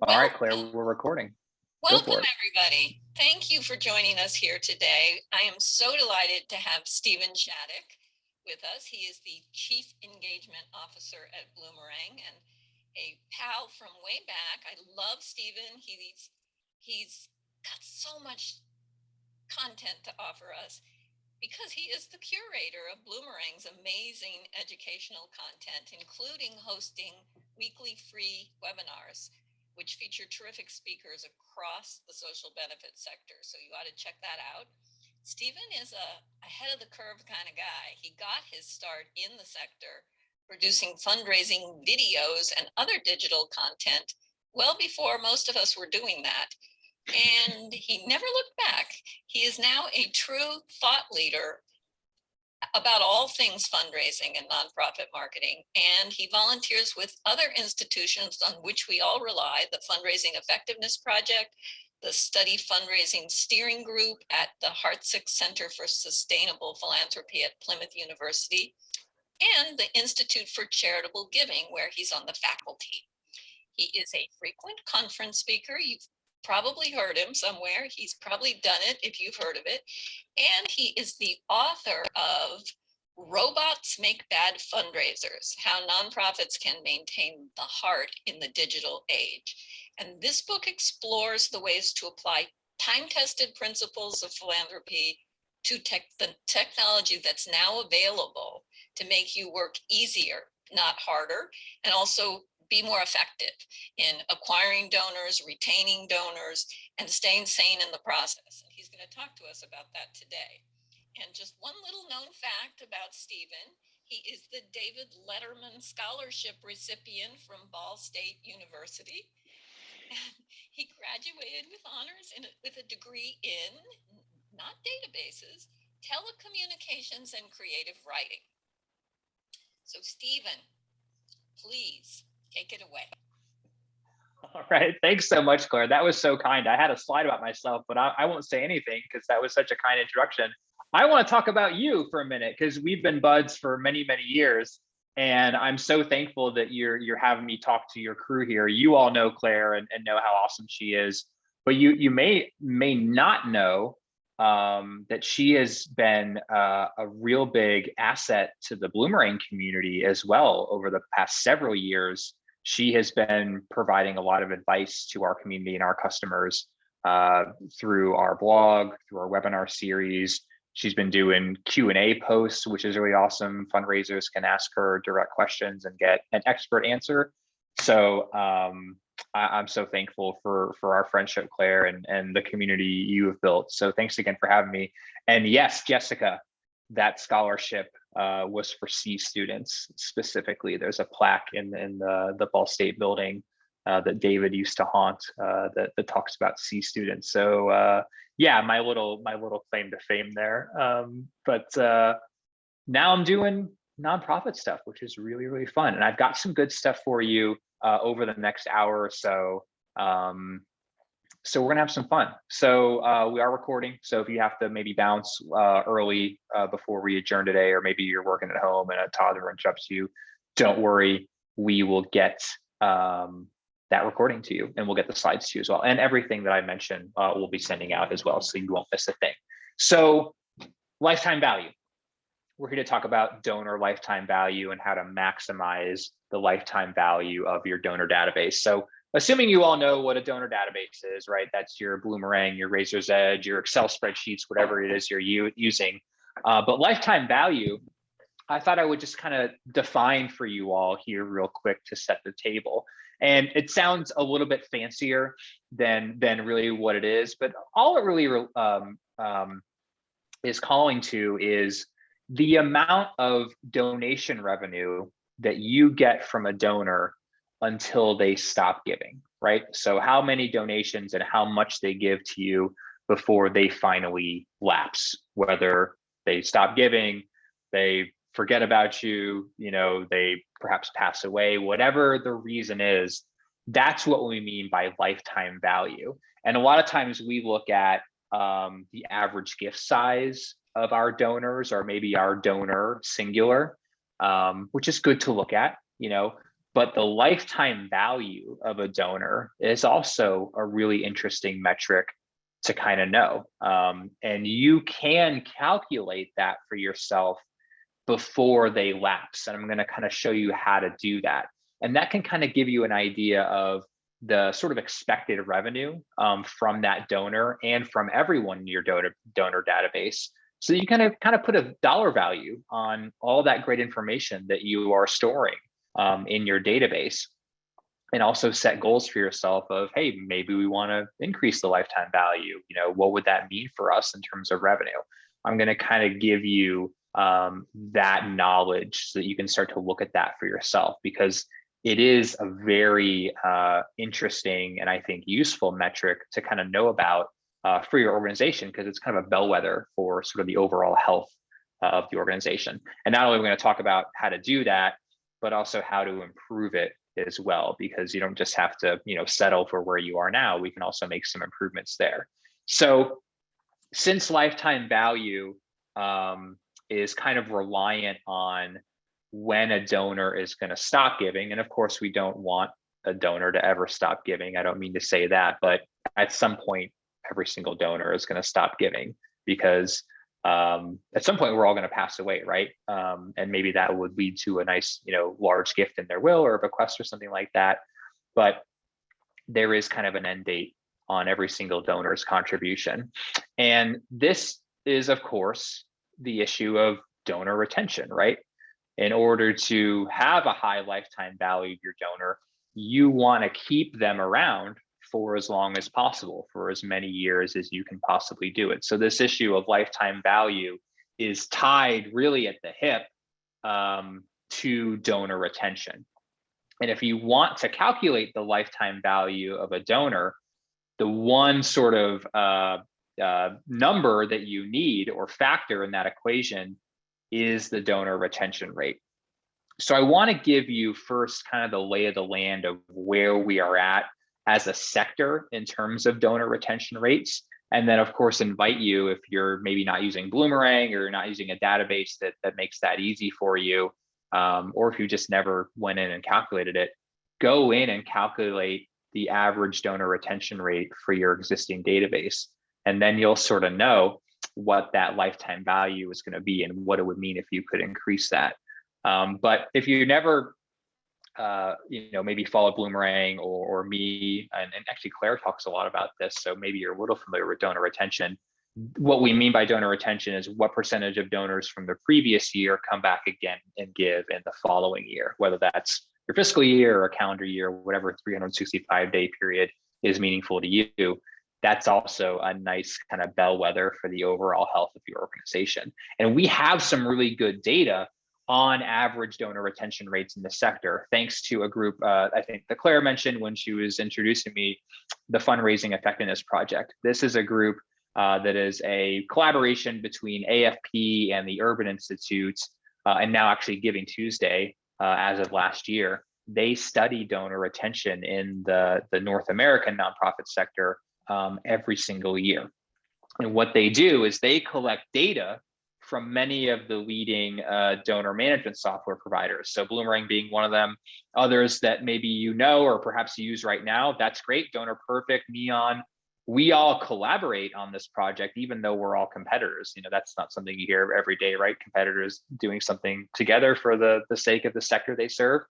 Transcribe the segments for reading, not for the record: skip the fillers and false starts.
All right, Claire, we're recording. Welcome, everybody. Thank you for joining us here today. I am so delighted to have Stephen Shattuck with us. He is the Chief Engagement Officer at Bloomerang and a pal from way back. I love Stephen. He's got so much content to offer us because he is the curator of Bloomerang's amazing educational content, including hosting weekly free webinars which feature terrific speakers across the social benefits sector. So you ought to check that out. Stephen is a ahead of the curve kind of guy. He got his start in the sector producing fundraising videos and other digital content well before most of us were doing that. And he never looked back. He is now a true thought leader about all things fundraising and nonprofit marketing, and he volunteers with other institutions on which we all rely, the Fundraising Effectiveness Project, the Study Fundraising Steering Group at the Hartzick Center for Sustainable Philanthropy at Plymouth University, and the Institute for Charitable Giving, where he's on the faculty. He is a frequent conference speaker. You've probably heard him somewhere. He's probably done it if you've heard of it. And he is the author of Robots Make Bad Fundraisers, How Nonprofits Can Maintain the Heart in the Digital Age. And this book explores the ways to apply time-tested principles of philanthropy to the technology that's now available to make you work easier, not harder, and also be more effective in acquiring donors, retaining donors, and staying sane in the process. And he's going to talk to us about that today. And just one little known fact about Stephen, he is the David Letterman Scholarship recipient from Ball State University. And he graduated with honors with a degree in, not databases, telecommunications and creative writing. So Stephen, please take it away. All right. Thanks so much, Claire. That was so kind. I had a slide about myself, but I won't say anything because that was such a kind introduction. I want to talk about you for a minute because we've been buds for many, many years. And I'm so thankful that you're having me talk to your crew here. You all know Claire and know how awesome she is, but you may not know that she has been a real big asset to the Bloomerang community as well over the past several years. She has been providing a lot of advice to our community and our customers through our blog, through our webinar series. She's been doing Q&A posts, which is really awesome. Fundraisers can ask her direct questions and get an expert answer. So I'm so thankful for our friendship, Claire, and the community you have built. So thanks again for having me. And yes, Jessica, that scholarship was for C students specifically. There's a plaque in the Ball State building that David used to haunt that talks about C students. So yeah, my little claim to fame there. But now I'm doing nonprofit stuff, which is really, really fun. And I've got some good stuff for you over the next hour or so. So we're gonna have some fun. So we are recording. So if you have to maybe bounce early before we adjourn today, or maybe you're working at home and a toddler interrupts you, don't worry. We will get that recording to you, and we'll get the slides to you as well. And everything that I mentioned we'll be sending out as well, so you won't miss a thing. So lifetime value. We're here to talk about donor lifetime value and how to maximize the lifetime value of your donor database. So assuming you all know what a donor database is, right? That's your Bloomerang, your Razor's Edge, your Excel spreadsheets, whatever it is you're using. But lifetime value, I thought I would just kind of define for you all here real quick to set the table. And it sounds a little bit fancier than really what it is, but all it really is calling to is the amount of donation revenue that you get from a donor until they stop giving, right? So how many donations and how much they give to you before they finally lapse, whether they stop giving, they forget about you, they perhaps pass away, whatever the reason is, that's what we mean by lifetime value. And a lot of times we look at the average gift size of our donors, or maybe our donor singular, which is good to look at, But the lifetime value of a donor is also a really interesting metric to kind of know. And you can calculate that for yourself before they lapse. And I'm going to kind of show you how to do that. And that can kind of give you an idea of the sort of expected revenue from that donor and from everyone in your donor database. So you kind of put a dollar value on all that great information that you are storing in your database, and also set goals for yourself of, hey, maybe we want to increase the lifetime value. What would that mean for us in terms of revenue? I'm going to kind of give you that knowledge so that you can start to look at that for yourself, because it is a very interesting and I think useful metric to kind of know about for your organization, because it's kind of a bellwether for sort of the overall health of the organization. And not only are we going to talk about how to do that, but also how to improve it as well, because you don't just have to, settle for where you are now. We can also make some improvements there. So since lifetime value is kind of reliant on when a donor is going to stop giving, and of course we don't want a donor to ever stop giving. I don't mean to say that, but at some point, every single donor is going to stop giving, because at some point we're all going to pass away, right? And maybe that would lead to a nice, large gift in their will or a bequest or something like that. But there is kind of an end date on every single donor's contribution. And this is, of course, the issue of donor retention, right? In order to have a high lifetime value of your donor, you want to keep them around for as long as possible, for as many years as you can possibly do it. So this issue of lifetime value is tied really at the hip to donor retention. And if you want to calculate the lifetime value of a donor, the one sort of number that you need or factor in that equation is the donor retention rate. So I want to give you first kind of the lay of the land of where we are at as a sector in terms of donor retention rates. And then, of course, invite you, if you're maybe not using Bloomerang or you're not using a database that makes that easy for you, or if you just never went in and calculated it, go in and calculate the average donor retention rate for your existing database. And then you'll sort of know what that lifetime value is going to be and what it would mean if you could increase that. But if you never maybe follow Bloomerang or me, and actually Claire talks a lot about this, so maybe you're a little familiar with donor retention. What we mean by donor retention is what percentage of donors from the previous year come back again and give in the following year, whether that's your fiscal year or a calendar year, whatever 365-day period is meaningful to you. That's also a nice kind of bellwether for the overall health of your organization. And we have some really good data on average donor retention rates in the sector, thanks to a group I think that Claire mentioned when she was introducing me, the Fundraising Effectiveness Project. This is a group that is a collaboration between AFP and the Urban Institute, and now actually Giving Tuesday as of last year. They study donor retention in the North American nonprofit sector every single year. And what they do is they collect data from many of the leading donor management software providers. So Bloomerang being one of them, others that maybe or perhaps you use right now, that's great. Donor Perfect, Neon, we all collaborate on this project, even though we're all competitors. That's not something you hear every day, right? Competitors doing something together for the sake of the sector they serve.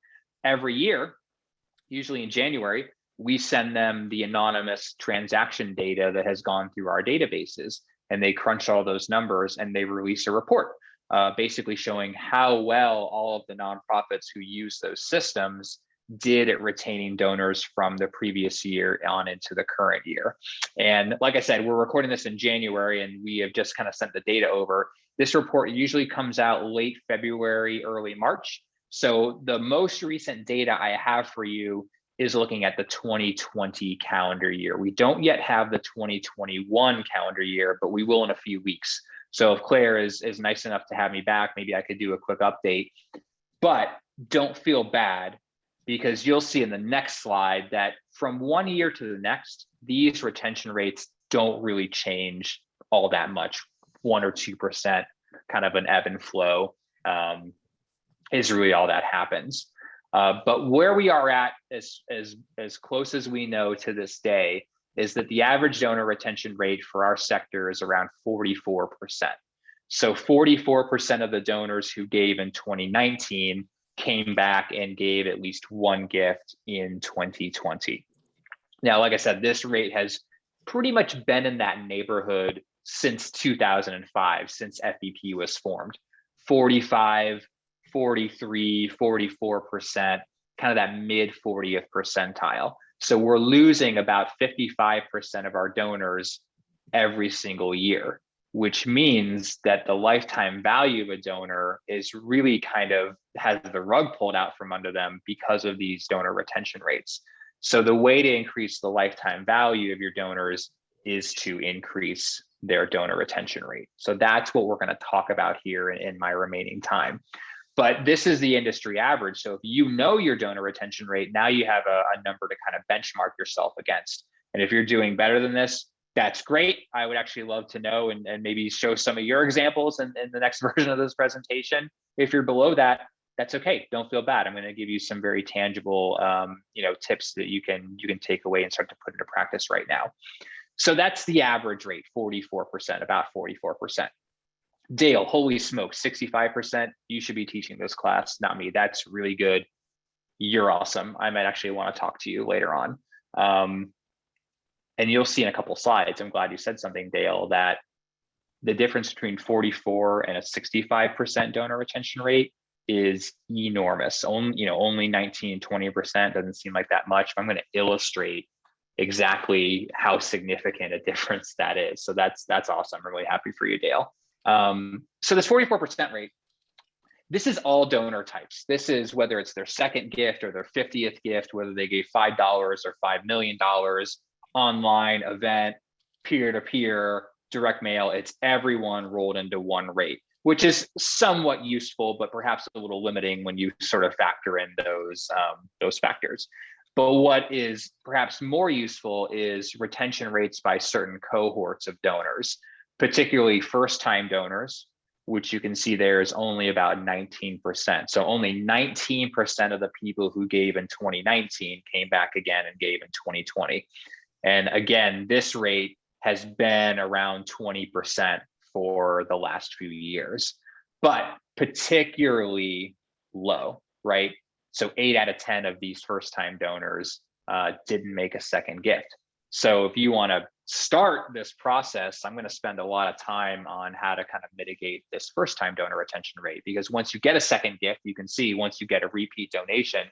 Every year, usually in January, we send them the anonymous transaction data that has gone through our databases, and they crunch all those numbers and they release a report basically showing how well all of the nonprofits who use those systems did at retaining donors from the previous year on into the current year. And like I said, we're recording this in January and we have just kind of sent the data over. This report usually comes out late February, early March. So the most recent data I have for you is looking at the 2020 calendar year. We don't yet have the 2021 calendar year, but we will in a few weeks. So if Claire is nice enough to have me back, maybe I could do a quick update. But don't feel bad, because you'll see in the next slide that from one year to the next, these retention rates don't really change all that much. 1 or 2%, kind of an ebb and flow is really all that happens. But where we are at, as close as we know to this day, is that the average donor retention rate for our sector is around 44%. So 44% of the donors who gave in 2019 came back and gave at least one gift in 2020. Now, like I said, this rate has pretty much been in that neighborhood since 2005, since FEP was formed. 45, 43, 44%, kind of that mid 40th percentile. So we're losing about 55% of our donors every single year, which means that the lifetime value of a donor is really kind of has the rug pulled out from under them because of these donor retention rates. So the way to increase the lifetime value of your donors is to increase their donor retention rate. So that's what we're going to talk about here in my remaining time. But this is the industry average. So if you know your donor retention rate, now you have a number to kind of benchmark yourself against. And if you're doing better than this, that's great. I would actually love to know and maybe show some of your examples in the next version of this presentation. If you're below that, that's okay. Don't feel bad. I'm going to give you some very tangible, tips that you can take away and start to put into practice right now. So that's the average rate, 44%, about 44%. Dale, holy smokes, 65%. You should be teaching this class, not me. That's really good. You're awesome. I might actually want to talk to you later on. And you'll see in a couple slides, I'm glad you said something, Dale, that the difference between 44 and a 65% donor retention rate is enormous. Only 19, 20% doesn't seem like that much. I'm going to illustrate exactly how significant a difference that is. So that's awesome. I'm really happy for you, Dale. So this 44% rate, this is all donor types. This is whether it's their second gift or their 50th gift, whether they gave $5 or $5 million, online, event, peer-to-peer, direct mail. It's everyone rolled into one rate, which is somewhat useful, but perhaps a little limiting when you sort of factor in those factors. But what is perhaps more useful is retention rates by certain cohorts of donors, particularly first-time donors, which you can see there is only about 19%. So only 19% of the people who gave in 2019 came back again and gave in 2020. And again, this rate has been around 20% for the last few years, but particularly low, right? So 8 out of 10 of these first-time donors didn't make a second gift. So if you want to start this process, I'm going to spend a lot of time on how to kind of mitigate this first-time donor retention rate, because once you get a second gift, you can see once you get a repeat donation,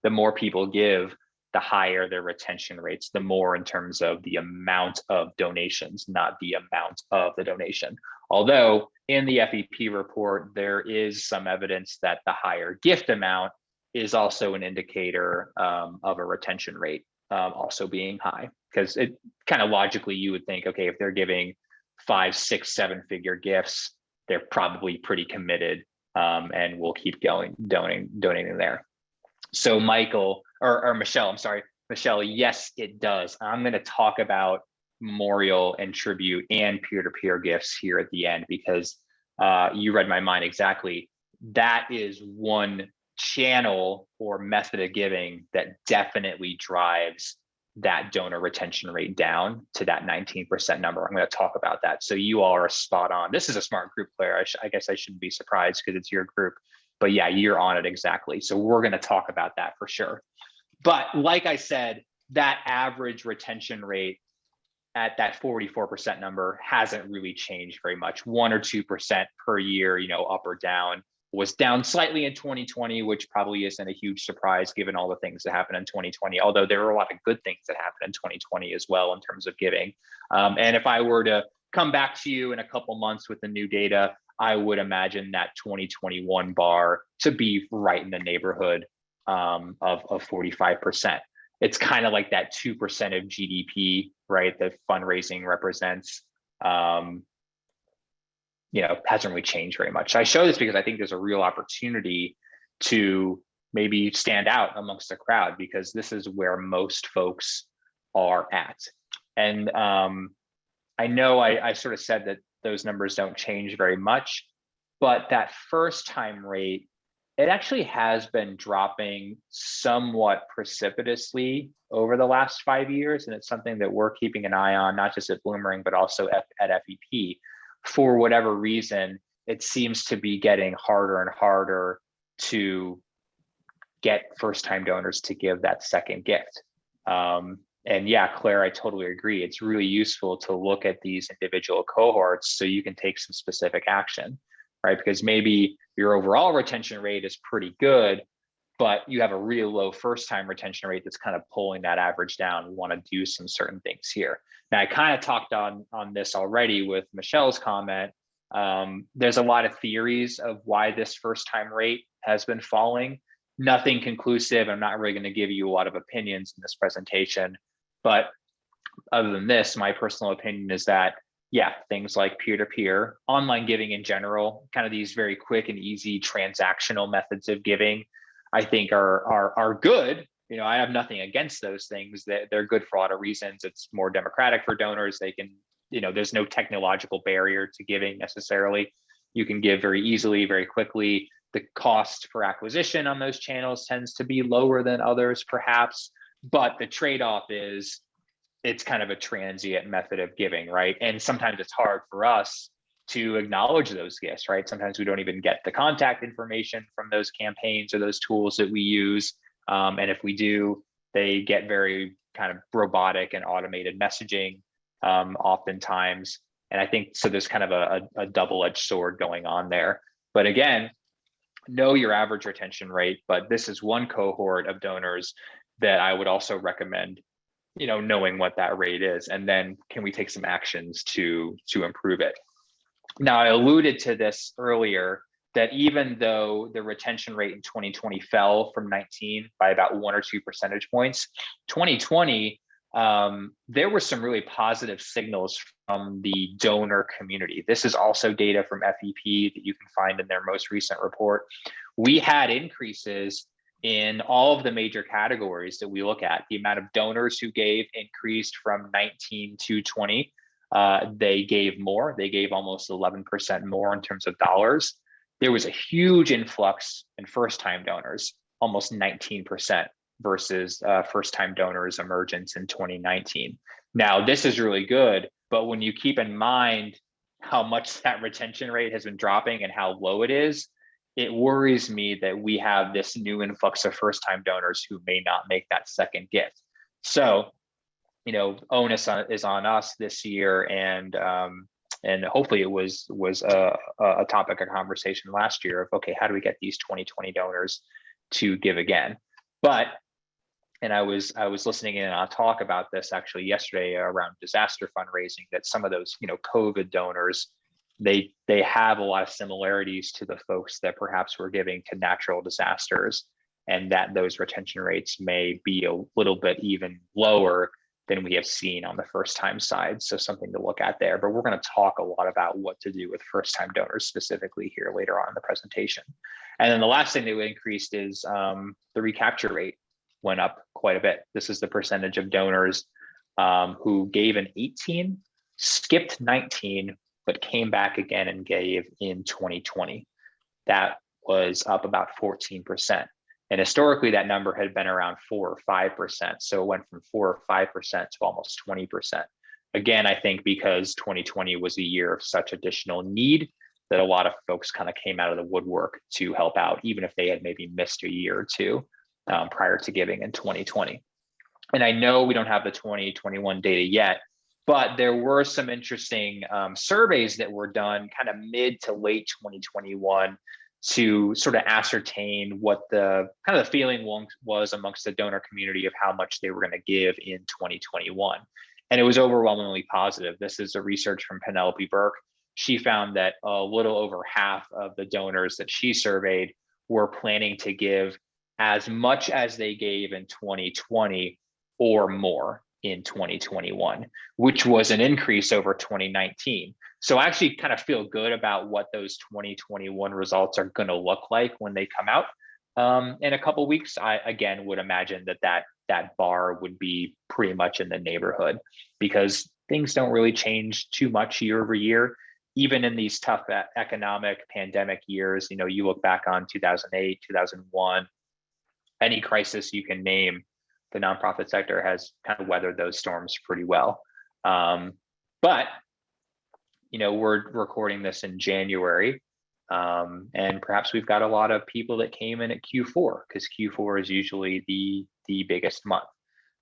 the more people give, the higher their retention rates, the more in terms of the amount of donations, not the amount of the donation. Although in the FEP report, there is some evidence that the higher gift amount is also an indicator of a retention rate also being high, because it kind of logically you would think, okay, if they're giving 5, 6, 7-figure gifts, they're probably pretty committed and will keep going donating there. So Michael or Michelle, I'm sorry, Michelle, yes, it does. I'm going to talk about memorial and tribute and peer-to-peer gifts here at the end, because you read my mind exactly. That is one channel or method of giving that definitely drives that donor retention rate down to that 19% number. I'm going to talk about that. So you all are spot on. This is a smart group, Claire. I guess I shouldn't be surprised because it's your group, but yeah, you're on it exactly. So we're going to talk about that for sure. But like I said, that average retention rate at that 44% number hasn't really changed very much. 1 or 2% per year, up or down. Was down slightly in 2020, which probably isn't a huge surprise given all the things that happened in 2020, although there were a lot of good things that happened in 2020 as well in terms of giving. And if I were to come back to you in a couple months with the new data, I would imagine that 2021 bar to be right in the neighborhood of 45%. It's kind of like that 2% of GDP, right, that fundraising represents. Hasn't really changed very much. So I show this because I think there's a real opportunity to maybe stand out amongst the crowd, because this is where most folks are at. And I know I sort of said that those numbers don't change very much, but that first time rate, It actually has been dropping somewhat precipitously over the last 5 years. And it's something that we're keeping an eye on, not just at Bloomerang, but also at FEP. For whatever reason, it seems to be getting harder and harder to get first-time donors to give that second gift. And yeah, Claire, I totally agree. It's really useful to look at these individual cohorts so you can take some specific action, right? Because maybe your overall retention rate is pretty good, but you have a really low first-time retention rate that's kind of pulling that average down. We want to do some certain things here. Now, I kind of talked on this already with Michelle's comment. There's a lot of theories of why this first-time rate has been falling. Nothing conclusive. I'm not really going to give you a lot of opinions in this presentation. But other than this, my personal opinion is that, yeah, things like peer-to-peer, online giving in general, kind of these very quick and easy transactional methods of giving, I think are good. You know, I have nothing against those things. They're good for a lot of reasons. It's more democratic for donors. They can, you know, there's no technological barrier to giving necessarily. You can give very easily, very quickly. The cost for acquisition on those channels tends to be lower than others, perhaps. But the trade-off is it's kind of a transient method of giving, right? And sometimes it's hard for us to acknowledge those gifts, right? Sometimes we don't even get the contact information from those campaigns or those tools that we use. And if we do, they get very kind of robotic and automated messaging oftentimes. And I think, so there's kind of a double-edged sword going on there. But again, know your average retention rate, but this is one cohort of donors that I would also recommend, you know, knowing what that rate is, and then can we take some actions to improve it. Now, I alluded to this earlier, that even though the retention rate in 2020 fell from 19 by about 1 or 2 percentage points, 2020, there were some really positive signals from the donor community. This is also data from FEP that you can find in their most recent report. We had increases in all of the major categories that we look at. The amount of donors who gave increased from 19 to 20. They gave more. They gave almost 11% more in terms of dollars. There was a huge influx in first-time donors, almost 19% versus first-time donors emergence in 2019. Now, this is really good, but when you keep in mind how much that retention rate has been dropping and how low it is, it worries me that we have this new influx of first-time donors who may not make that second gift. So, you know, onus is on us this year, and hopefully it was a topic of conversation last year of, okay, how do we get these 2020 donors to give again? But, and I was listening in on a talk about this actually yesterday around disaster fundraising, that some of those, you know, COVID donors, they have a lot of similarities to the folks that perhaps were giving to natural disasters, and that those retention rates may be a little bit even lower than we have seen on the first time side. So something to look at there, but we're going to talk a lot about what to do with first time donors specifically here later on in the presentation. And then the last thing that increased is the recapture rate went up quite a bit. This is the percentage of donors who gave in 18, skipped 19, but came back again and gave in 2020. That was up about 14%. And historically, that number had been around 4 or 5%. So it went from 4 or 5% to almost 20%. Again, I think because 2020 was a year of such additional need that a lot of folks kind of came out of the woodwork to help out, even if they had maybe missed a year or two prior to giving in 2020. And I know we don't have the 2021 data yet, but there were some interesting surveys that were done kind of mid to late 2021 to sort of ascertain what the kind of the feeling was amongst the donor community of how much they were going to give in 2021. And it was overwhelmingly positive. This is a research from Penelope Burke. She found that a little over half of the donors that she surveyed were planning to give as much as they gave in 2020 or more in 2021, which was an increase over 2019. So I actually kind of feel good about what those 2021 results are going to look like when they come out in a couple of weeks. I, again, would imagine that bar would be pretty much in the neighborhood, because things don't really change too much year over year. even in these tough economic pandemic years, you look back on 2008, 2001, any crisis you can name, the nonprofit sector has kind of weathered those storms pretty well. But we're recording this in January, and perhaps we've got a lot of people that came in at Q4, because Q4 is usually the biggest month.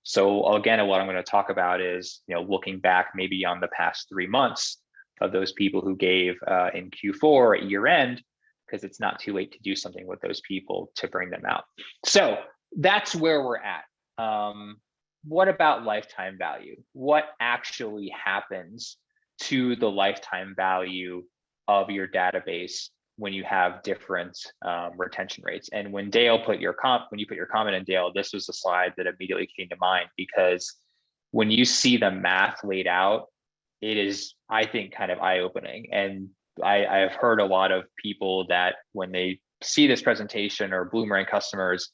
So again, what I'm going to talk about is looking back maybe on the past 3 months of those people who gave in Q4 at year end, because it's not too late to do something with those people to bring them out. So that's where we're at. What about lifetime value? What actually happens to the lifetime value of your database when you have different retention rates? And when Dale when you put your comment in, Dale, this was a slide that immediately came to mind, because when you see the math laid out, it is, I think, kind of eye-opening. And I have heard a lot of people that when they see this presentation, or Bloomerang customers,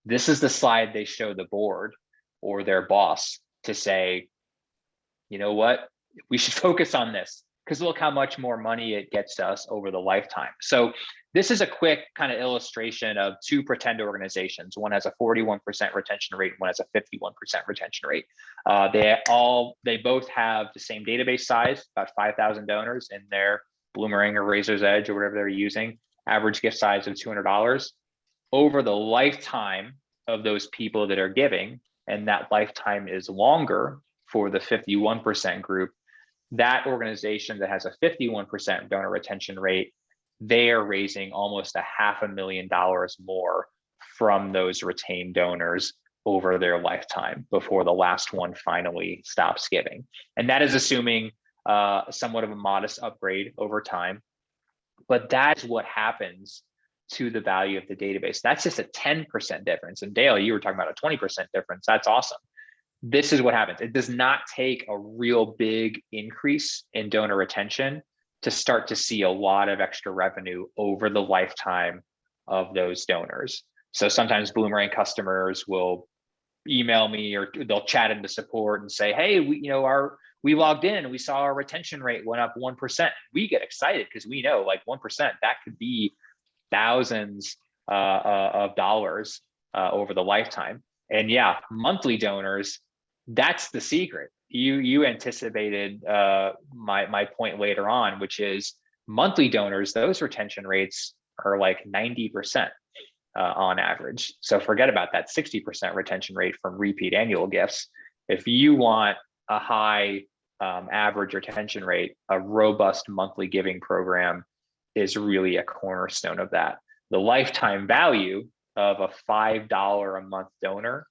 this is the slide they show the board or their boss to say, you know what, we should focus on this, because look how much more money it gets us over the lifetime. So this is a quick kind of illustration of two pretend organizations. One has a 41% retention rate, one has a 51% retention rate. They both have the same database size, about 5,000 donors in their Bloomerang or Razor's Edge or whatever they're using, average gift size of $200. Over the lifetime of those people that are giving, and that lifetime is longer for the 51% group, that organization that has a 51% donor retention rate, they are raising almost $500,000 more from those retained donors over their lifetime before the last one finally stops giving. And that is assuming somewhat of a modest upgrade over time. But that's what happens to the value of the database. That's just a 10% difference. And Dale, you were talking about a 20% difference. That's awesome. This is what happens. It does not take a real big increase in donor retention to start to see a lot of extra revenue over the lifetime of those donors. So sometimes Bloomerang customers will email me, or they'll chat into support and say, hey, we logged in and we saw our retention rate went up 1%. We get excited because we know, like, 1%, that could be thousands of dollars over the lifetime. And yeah, monthly donors, that's the secret. You anticipated my point later on, which is monthly donors, those retention rates are like 90% on average. So forget about that 60% retention rate from repeat annual gifts. If you want a high average retention rate, a robust monthly giving program is really a cornerstone of that. The lifetime value of a $5 a month donor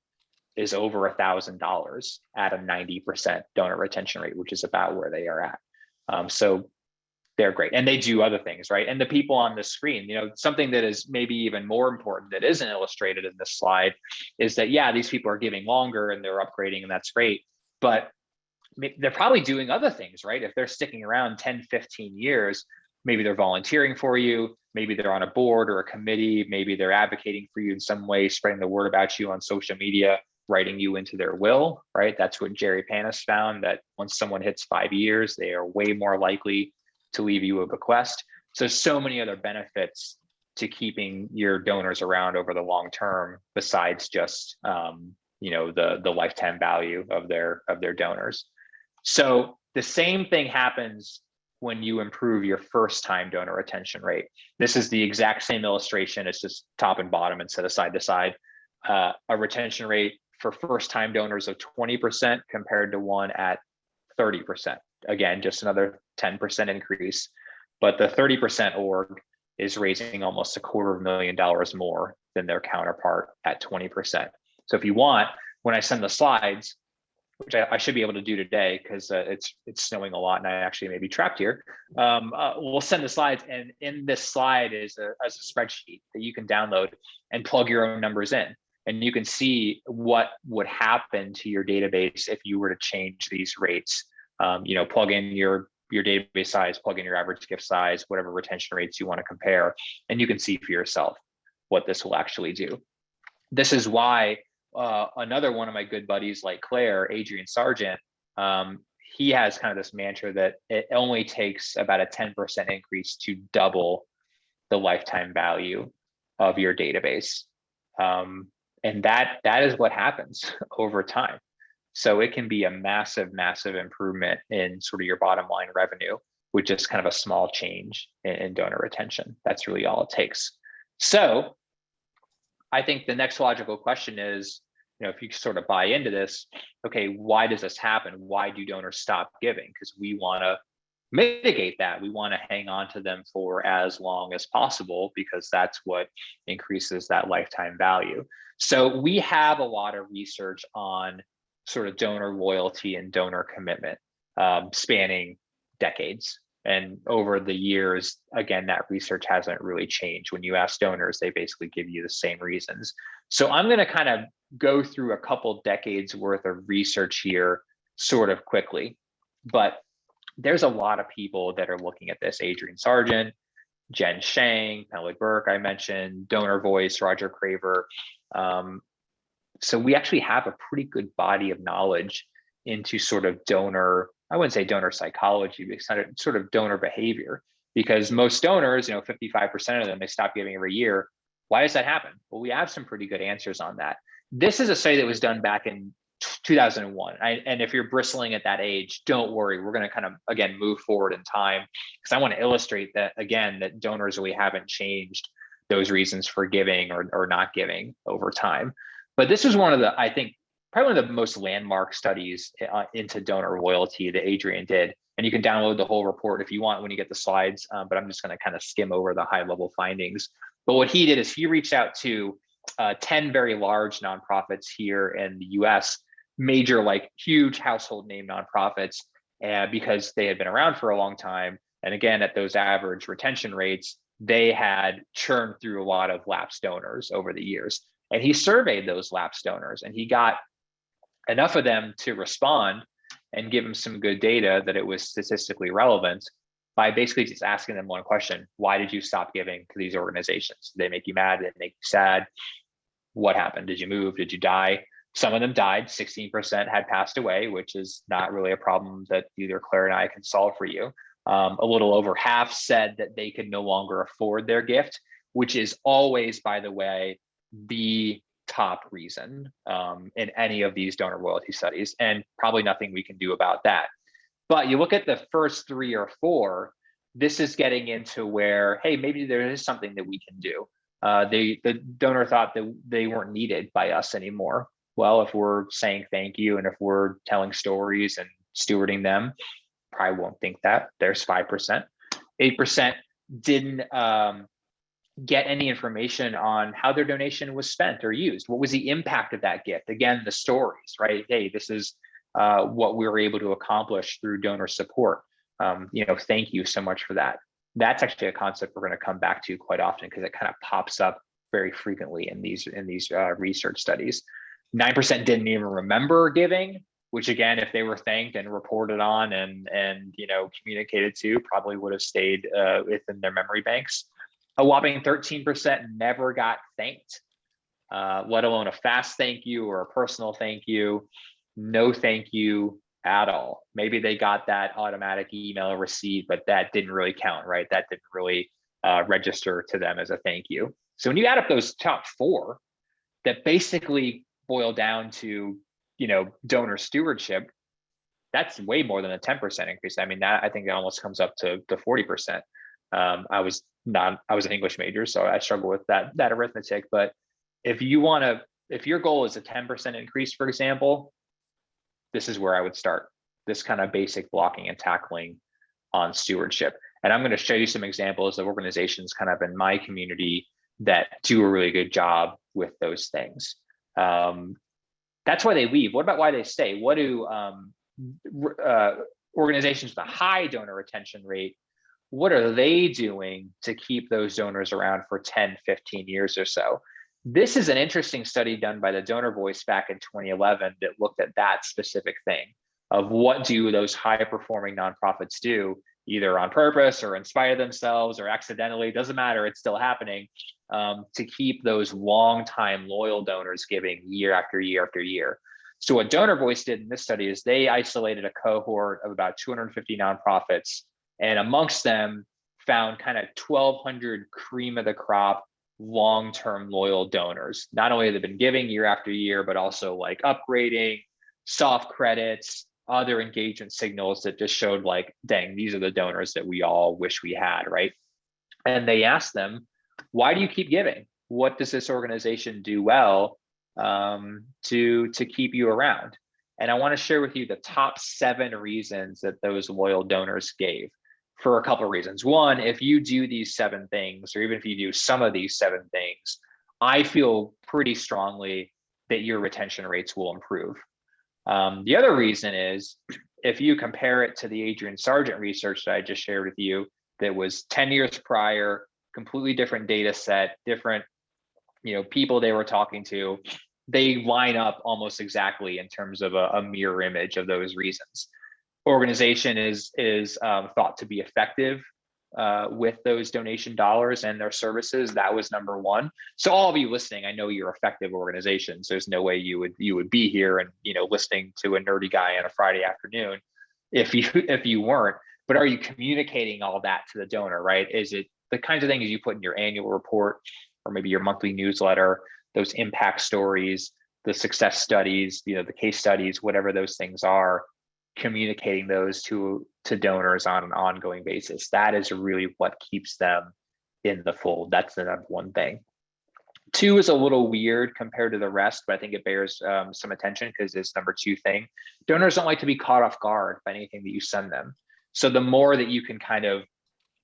is over $1,000 at a 90% donor retention rate, which is about where they are at. So they're great. And they do other things, right? And the people on the screen, something that is maybe even more important that isn't illustrated in this slide is that, yeah, these people are giving longer and they're upgrading, and that's great, but they're probably doing other things, right? If they're sticking around 10, 15 years, maybe they're volunteering for you, maybe they're on a board or a committee, maybe they're advocating for you in some way, spreading the word about you on social media, writing you into their will, right? That's what Jerry Panis found, that once someone hits 5 years, they are way more likely to leave you a bequest. So many other benefits to keeping your donors around over the long term, besides just the lifetime value of their donors. So the same thing happens when you improve your first time donor retention rate. This is the exact same illustration. It's just top and bottom instead of side to side. A retention rate for first time donors of 20% compared to one at 30%. Again, just another 10% increase. But the 30% org is raising almost $250,000 more than their counterpart at 20%. So if you want, when I send the slides, which I should be able to do today because it's snowing a lot and I actually may be trapped here. We'll send the slides, and in this slide is a spreadsheet that you can download and plug your own numbers in. And you can see what would happen to your database if you were to change these rates. Plug in your database size, plug in your average gift size, whatever retention rates you want to compare, and you can see for yourself what this will actually do. This is why another one of my good buddies like Claire, Adrian Sargent, he has kind of this mantra that it only takes about a 10% increase to double the lifetime value of your database. And that is what happens over time. So it can be a massive, massive improvement in sort of your bottom line revenue with just kind of a small change in donor retention. That's really all it takes. So I think the next logical question is, if you sort of buy into this, okay, why does this happen? Why do donors stop giving? Because we want to mitigate that. We want to hang on to them for as long as possible because that's what increases that lifetime value. So we have a lot of research on sort of donor loyalty and donor commitment spanning decades. And over the years, again, that research hasn't really changed. When you ask donors, they basically give you the same reasons. So I'm going to kind of go through a couple decades worth of research here sort of quickly. But there's a lot of people that are looking at this. Adrian Sargent, Jen Shang, Penley Burke, I mentioned, Donor Voice, Roger Craver. So we actually have a pretty good body of knowledge into sort of donor, I wouldn't say donor psychology, but sort of donor behavior, because most donors, 55% of them, they stop giving every year. Why does that happen? Well, we have some pretty good answers on that. This is a study that was done back in 2001. And if you're bristling at that age, don't worry. We're going to kind of, again, move forward in time because I want to illustrate that, again, that donors really haven't changed those reasons for giving or not giving over time. But this is one of the, I think, probably one of the most landmark studies into donor loyalty that Adrian did. And you can download the whole report if you want when you get the slides, but I'm just going to kind of skim over the high level findings. But what he did is he reached out to 10 very large nonprofits here in the US, major, like huge household name nonprofits, because they had been around for a long time. And again, at those average retention rates, they had churned through a lot of lapsed donors over the years. And he surveyed those lapsed donors and he got enough of them to respond and give them some good data that it was statistically relevant by basically just asking them one question: why did you stop giving to these organizations? Did they make you mad? Did they make you sad? What happened? Did you move? Did you die? Some of them died. 16% had passed away, which is not really a problem that either Claire and I can solve for you. A little over half said that they could no longer afford their gift, which is always, by the way, the top reason in any of these donor loyalty studies, and probably nothing we can do about that. But you look at the first 3 or 4, this is getting into where, hey, maybe there is something that we can do. The donor thought that they weren't needed by us anymore. Well, if we're saying thank you and if we're telling stories and stewarding them, probably won't think that. There's 5%. 8% didn't get any information on how their donation was spent or used. What was the impact of that gift? Again, the stories, right? Hey, this is what we were able to accomplish through donor support. Thank you so much for that. That's actually a concept we're going to come back to quite often because it kind of pops up very frequently in these research studies. 9% didn't even remember giving, which again, if they were thanked and reported on and communicated to, probably would have stayed within their memory banks. A whopping 13% never got thanked, let alone a fast thank you or a personal thank you. No thank you at all. Maybe they got that automatic email receipt, but that didn't really count, right? That didn't really register to them as a thank you. So when you add up those top 4 that basically boil down to, donor stewardship, that's way more than a 10% increase. I mean, I think that almost comes up to 40%. I was an English major, so I struggle with that arithmetic. But if your goal is a 10% increase, for example, this is where I would start. This kind of basic blocking and tackling on stewardship. And I'm going to show you some examples of organizations kind of in my community that do a really good job with those things. That's why they leave. What about why they stay? What do organizations with a high donor retention rate, what are they doing to keep those donors around for 10, 15 years or so? This is an interesting study done by the Donor Voice back in 2011 that looked at that specific thing of what do those high performing nonprofits do, either on purpose or in spite of themselves or accidentally, doesn't matter, it's still happening, to keep those long time loyal donors giving year after year after year. So what Donor Voice did in this study is they isolated a cohort of about 250 nonprofits, and amongst them found kind of 1,200 cream of the crop, long-term loyal donors. Not only have they been giving year after year, but also like upgrading, soft credits, other engagement signals that just showed like, dang, these are the donors that we all wish we had, right? And they asked them, why do you keep giving? What does this organization do well to keep you around? And I want to share with you the top 7 reasons that those loyal donors gave, for a couple of reasons. One, if you do these 7 things, or even if you do some of these 7 things, I feel pretty strongly that your retention rates will improve. The other reason is, if you compare it to the Adrian Sargent research that I just shared with you, that was 10 years prior, completely different data set, different people they were talking to, they line up almost exactly in terms of a mirror image of those reasons. Organization is thought to be effective with those donation dollars and their services. That was number 1. So all of you listening, I know you're effective organizations. There's no way you would be here and listening to a nerdy guy on a Friday afternoon if you weren't. But are you communicating all that to the donor, right? Is it the kinds of things you put in your annual report, or maybe your monthly newsletter, those impact stories, the success studies, the case studies, whatever those things are, communicating those to donors on an ongoing basis? That is really what keeps them in the fold. That's the number 1 thing. 2 is a little weird compared to the rest, but I think it bears some attention because it's number 2 thing. Donors don't like to be caught off guard by anything that you send them. So the more that you can kind of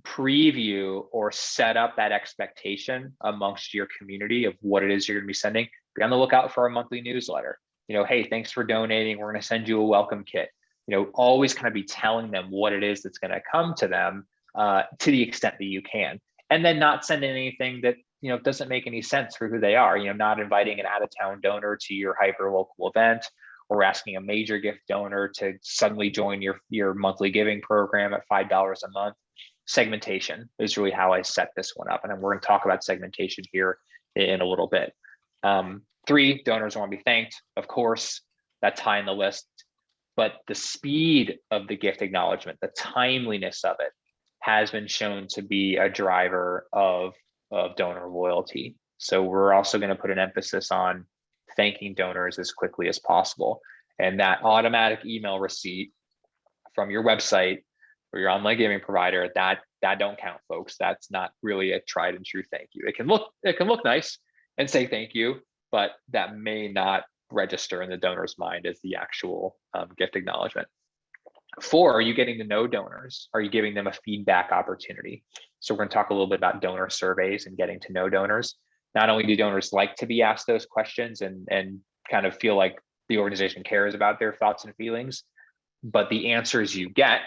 preview or set up that expectation amongst your community of what it is you're going to be sending, be on the lookout for our monthly newsletter. Hey, thanks for donating. We're going to send you a welcome kit. Always kind of be telling them what it is that's going to come to them to the extent that you can. And then not sending anything that doesn't make any sense for who they are. Not inviting an out-of-town donor to your hyper-local event, or asking a major gift donor to suddenly join your monthly giving program at $5 a month. Segmentation is really how I set this one up. And we're going to talk about segmentation here in a little bit. 3, donors want to be thanked. Of course, that's high on the list. But the speed of the gift acknowledgement, the timeliness of it, has been shown to be a driver of donor loyalty. So we're also going to put an emphasis on thanking donors as quickly as possible. And that automatic email receipt from your website or your online giving provider, that don't count, folks. That's not really a tried and true thank you. It can look nice and say thank you, but that may not register in the donor's mind as the actual gift acknowledgement. 4, are you getting to know donors? Are you giving them a feedback opportunity? So we're going to talk a little bit about donor surveys and getting to know donors. Not only do donors like to be asked those questions and kind of feel like the organization cares about their thoughts and feelings, but the answers you get,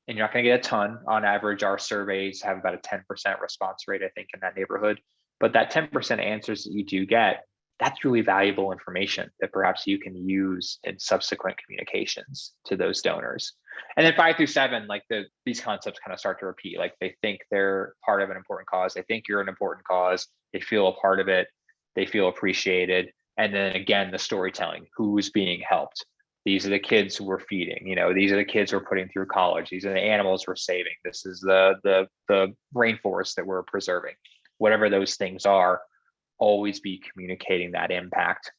and you're not going to get a ton. On average, our surveys have about a 10% response rate, I think, in that neighborhood. But that 10% answers that you do get, that's really valuable information that perhaps you can use in subsequent communications to those donors. And then 5 through 7, like these concepts kind of start to repeat. Like they think they're part of an important cause. They think you're an important cause. They feel a part of it. They feel appreciated. And then again, the storytelling, who's being helped. These are the kids we're feeding. These are the kids we're putting through college. These are the animals we're saving. This is the rainforest that we're preserving. Whatever those things are, always be communicating that impact,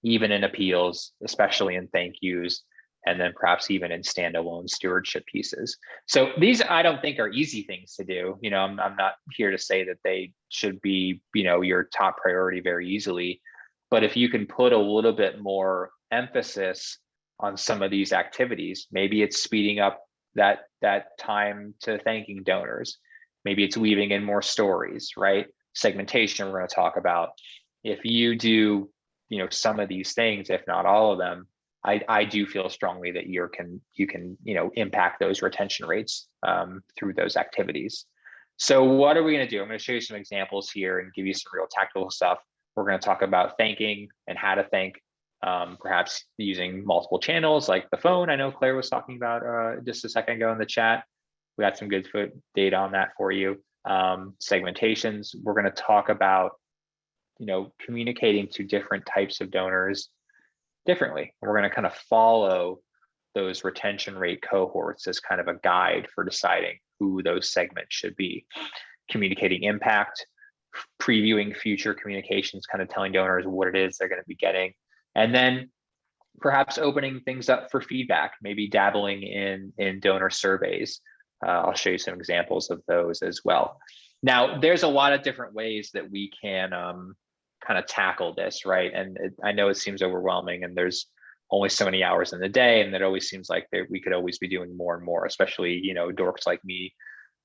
even in appeals, especially in thank yous, and then perhaps even in standalone stewardship pieces. So these, I don't think, are easy things to do. I'm not here to say that they should be, your top priority very easily. But if you can put a little bit more emphasis on some of these activities, maybe it's speeding up that time to thanking donors. Maybe it's weaving in more stories, right? Segmentation, we're going to talk about. If you do, some of these things, if not all of them, I do feel strongly that you can impact those retention rates through those activities. So what are we going to do? I'm going to show you some examples here and give you some real tactical stuff. We're going to talk about thanking and how to thank, perhaps using multiple channels like the phone. I know Claire was talking about just a second ago in the chat. We got some good data on that for you. Segmentations. We're going to talk about, communicating to different types of donors differently. We're going to kind of follow those retention rate cohorts as kind of a guide for deciding who those segments should be. Communicating impact, previewing future communications, kind of telling donors what it is they're going to be getting, and then perhaps opening things up for feedback, maybe dabbling in donor surveys. I'll show you some examples of those as well. Now, there's a lot of different ways that we can kind of tackle this, right? And I know it seems overwhelming, and there's only so many hours in the day, and it always seems like we could always be doing more and more, especially, dorks like me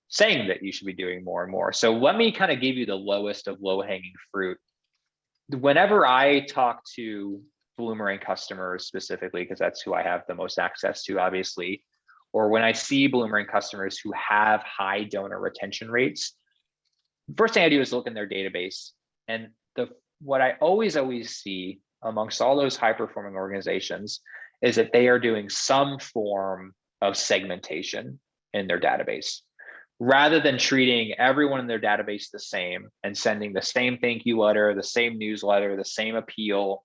saying that you should be doing more and more. So let me kind of give you the lowest of low-hanging fruit. Whenever I talk to Bloomerang customers specifically, because that's who I have the most access to, obviously, or when I see Bloomerang customers who have high donor retention rates, first thing I do is look in their database. And what I always see amongst all those high-performing organizations is that they are doing some form of segmentation in their database. Rather than treating everyone in their database the same and sending the same thank you letter, the same newsletter, the same appeal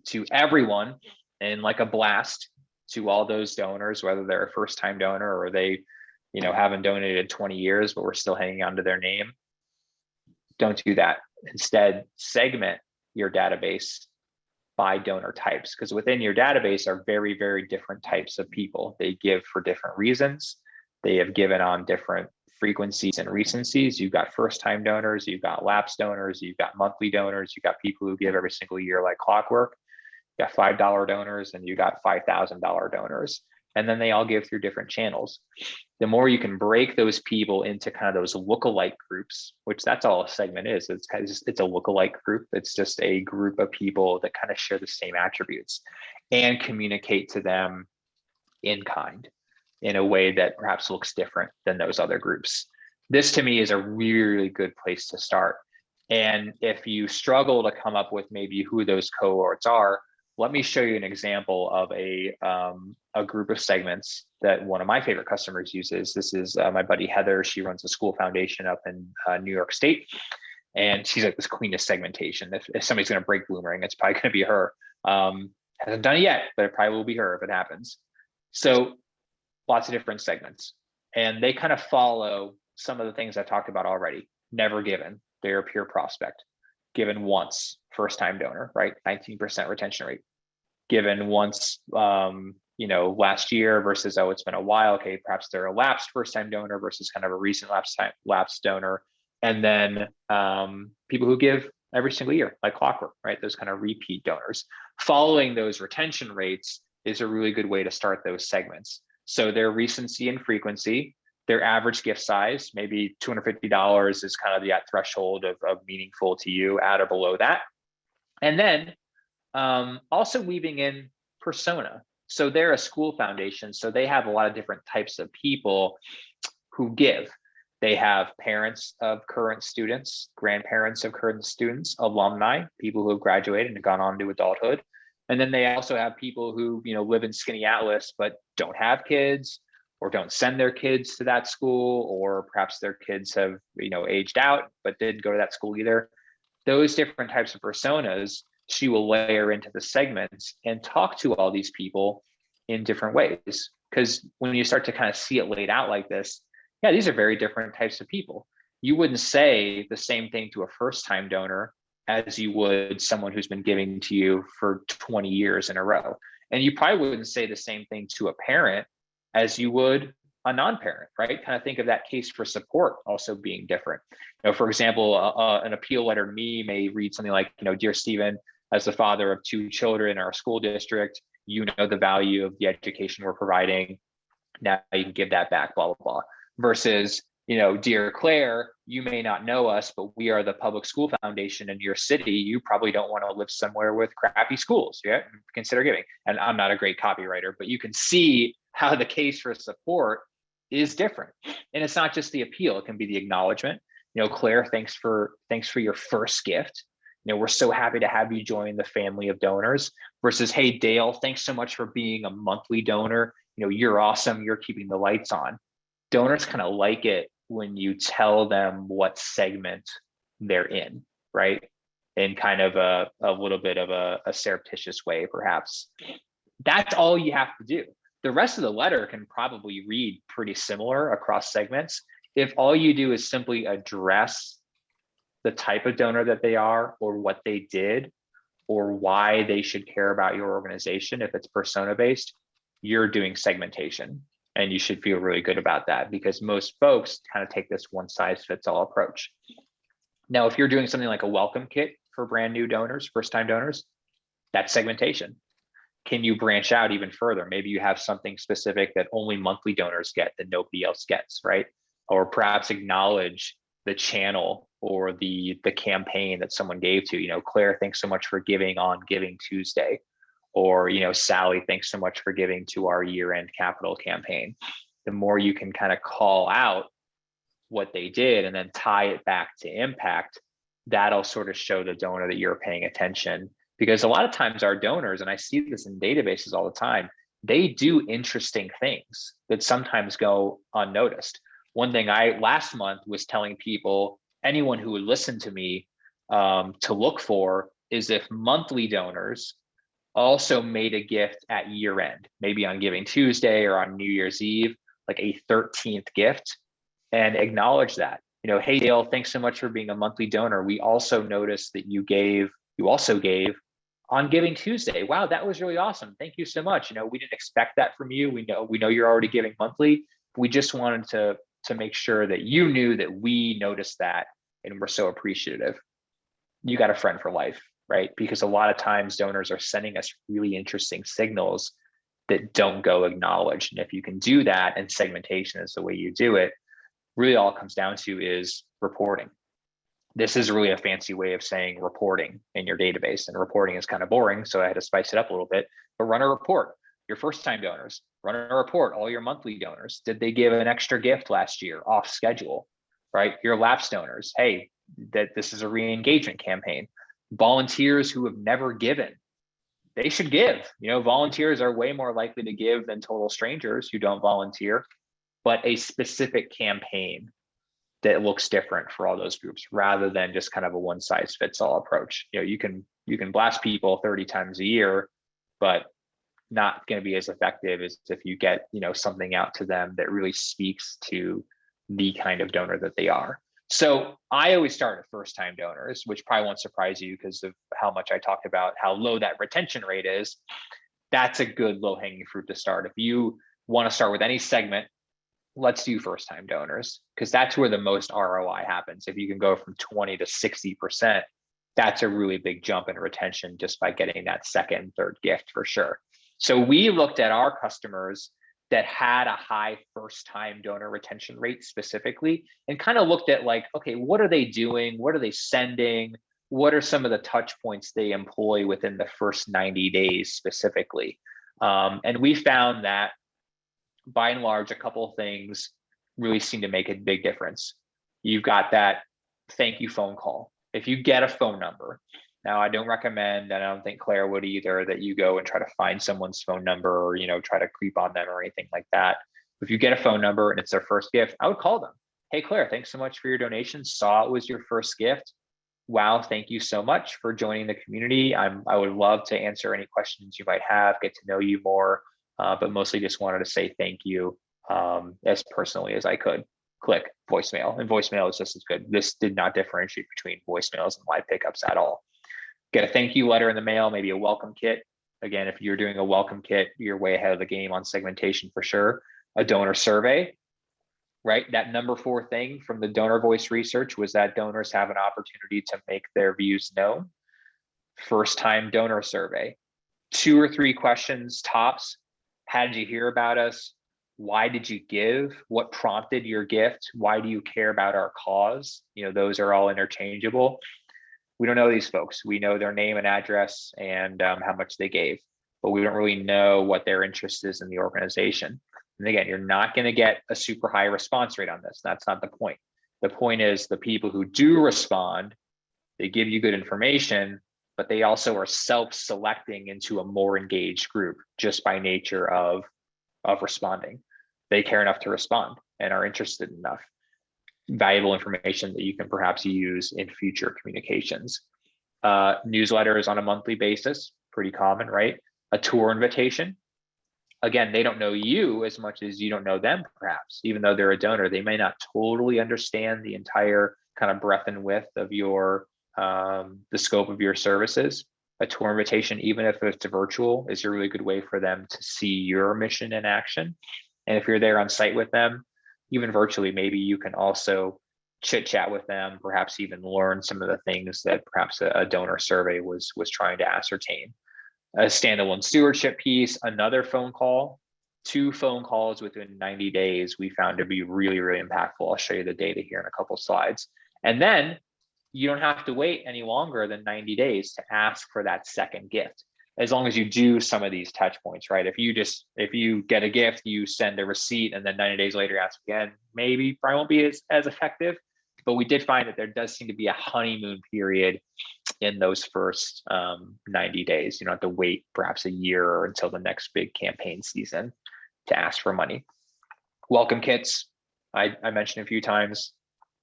to everyone in like a blast to all those donors, whether they're a first-time donor or they, haven't donated 20 years, but we're still hanging on to their name. Don't do that. Instead, segment your database by donor types, because within your database are very, very different types of people. They give for different reasons. They have given on different frequencies and recencies. You've got first-time donors, you've got lapsed donors, you've got monthly donors, you've got people who give every single year like clockwork. You got $5 donors and you got $5,000 donors. And then they all give through different channels. The more you can break those people into kind of those lookalike groups, which that's all a segment is. It's a lookalike group. It's just a group of people that kind of share the same attributes and communicate to them in kind in a way that perhaps looks different than those other groups. This to me is a really, really good place to start. And if you struggle to come up with maybe who those cohorts are, let me show you an example of a group of segments that one of my favorite customers uses. This is my buddy Heather. She runs a school foundation up in New York State. And she's like this queen of segmentation. If somebody's going to break Bloomerang, it's probably going to be her. Hasn't done it yet, but it probably will be her if it happens. So lots of different segments. And they kind of follow some of the things I talked about already. Never given, they're a pure prospect. Given once, first-time donor, right? 19% retention rate. Given once, last year versus, it's been a while. Okay, perhaps they're a lapsed first-time donor versus kind of a recent lapsed donor. And then people who give every single year, like clockwork, right? Those kind of repeat donors. Following those retention rates is a really good way to start those segments. So their recency and frequency, their average gift size, maybe $250 is kind of the threshold of meaningful to you, at or below that. And then also weaving in persona. So they're a school foundation, so they have a lot of different types of people who give. They have parents of current students, grandparents of current students, alumni, people who have graduated and gone on to adulthood. And then they also have people who, live in Skinny Atlas, but don't have kids or don't send their kids to that school, or perhaps their kids have, aged out, but didn't go to that school either. Those different types of personas, she will layer into the segments and talk to all these people in different ways. Because when you start to kind of see it laid out like this, yeah, these are very different types of people. You wouldn't say the same thing to a first-time donor as you would someone who's been giving to you for 20 years in a row. And you probably wouldn't say the same thing to a parent as you would a non-parent, right? Kind of think of that case for support also being different. For example, an appeal letter to me may read something like, Dear Stephen, as the father of 2 children in our school district, the value of the education we're providing. Now you can give that back, blah, blah, blah. Versus, Dear Claire, you may not know us, but we are the public school foundation in your city. You probably don't want to live somewhere with crappy schools. Yeah, consider giving. And I'm not a great copywriter, but you can see how the case for support is different. And it's not just the appeal; it can be the acknowledgement. Claire, thanks for your first gift. We're so happy to have you join the family of donors. Versus, hey Dale, thanks so much for being a monthly donor. You're awesome. You're keeping the lights on. Donors kind of like it when you tell them what segment they're in, right? in kind of a little bit of a surreptitious way, perhaps. That's all you have to do. The rest of the letter can probably read pretty similar across segments if all you do is simply address the type of donor that they are, or what they did, or why they should care about your organization. If it's persona based, you're doing segmentation, and you should feel really good about that, because most folks kind of take this one size fits all approach. Now, if you're doing something like a welcome kit for brand new donors, first time donors, that's segmentation. Can you branch out even further? Maybe you have something specific that only monthly donors get that nobody else gets, right? Or perhaps acknowledge the channel or the campaign that someone gave to. You know, Claire, thanks so much for giving on Giving Tuesday. Or, you know, Sally, thanks so much for giving to our year-end capital campaign. The more you can kind of call out what they did and then tie it back to impact, that'll sort of show the donor that you're paying attention. Because a lot of times our donors, and I see this in databases all the time, they do interesting things that sometimes go unnoticed. One thing I last month was telling people, anyone who would listen to me, to look for is if monthly donors also made a gift at year end, maybe on Giving Tuesday or on New Year's Eve, like a 13th gift, and acknowledge that. You know, hey Dale, thanks so much for being a monthly donor. We also noticed that you also gave on Giving Tuesday. Wow, that was really awesome. Thank you so much. You know, we didn't expect that from you. We know you're already giving monthly. We just wanted to make sure that you knew that we noticed that, and we're so appreciative. You got a friend for life, right? Because a lot of times donors are sending us really interesting signals that don't go acknowledged. And if you can do that, and segmentation is the way you do it, really all it comes down to is reporting. This is really a fancy way of saying reporting in your database, and reporting is kind of boring, so I had to spice it up a little bit. But run a report. Your first time donors, run a report. All your monthly donors, did they give an extra gift last year off schedule, right? Your lapsed donors, hey, that this is a re-engagement campaign. Volunteers who have never given, they should give. You know, volunteers are way more likely to give than total strangers who don't volunteer. But a specific campaign that looks different for all those groups, rather than just kind of a one size fits all approach. You know, you can blast people 30 times a year, but not going to be as effective as if you get, you know, something out to them that really speaks to the kind of donor that they are. So I always start at first time donors, which probably won't surprise you because of how much I talked about how low that retention rate is. That's a good low hanging fruit to start. If you want to start with any segment, let's do first time donors, because that's where the most ROI happens. If you can go from 20 to 60%, that's a really big jump in retention just by getting that second and third gift for sure. So we looked at our customers that had a high first time donor retention rate specifically, and kind of looked at like, okay, what are they doing? What are they sending? What are some of the touch points they employ within the first 90 days specifically? And we found that by and large, a couple of things really seem to make a big difference. You've got that thank you phone call. If you get a phone number, now I don't recommend, and I don't think Claire would either, that you go and try to find someone's phone number or, you know, try to creep on them or anything like that. If you get a phone number and it's their first gift, I would call them. Hey, Claire, thanks so much for your donation. Saw it was your first gift. Wow, thank you so much for joining the community. I would love to answer any questions you might have, get to know you more. But mostly just wanted to say thank you as personally as I could. Click voicemail, and voicemail is just as good. This did not differentiate between voicemails and live pickups at all. Get a thank you letter in the mail, maybe a welcome kit. Again, if you're doing a welcome kit, you're way ahead of the game on segmentation for sure. A donor survey, right? That number 4 thing from the donor voice research was that donors have an opportunity to make their views known. First time donor survey, 2 or 3 questions tops. How did you hear about us? Why did you give? What prompted your gift? Why do you care about our cause? You know, those are all interchangeable. We don't know these folks. We know their name and address and how much they gave, but we don't really know what their interest is in the organization. And again, you're not going to get a super high response rate on this. That's not the point. The point is the people who do respond, they give you good information, but they also are self-selecting into a more engaged group just by nature of responding. They care enough to respond and are interested enough. Valuable information that you can perhaps use in future communications. Newsletters on a monthly basis, pretty common, right? A tour invitation. Again, they don't know you as much as you don't know them, perhaps. Even though they're a donor, they may not totally understand the entire kind of breadth and width of your the scope of your services. A tour invitation, even if it's virtual, is a really good way for them to see your mission in action. And if you're there on site with them, even virtually, maybe you can also chit chat with them, perhaps even learn some of the things that perhaps a donor survey was trying to ascertain. A standalone stewardship piece, another phone call, 2 phone calls within 90 days we found to be really, really impactful. I'll show you the data here in a couple slides. And then you don't have to wait any longer than 90 days to ask for that second gift, as long as you do some of these touch points, right? If you get a gift, you send a receipt, and then 90 days later ask again, maybe probably won't be as effective. But we did find that there does seem to be a honeymoon period in those first 90 days. You don't have to wait perhaps a year or until the next big campaign season to ask for money. Welcome kits, I mentioned a few times.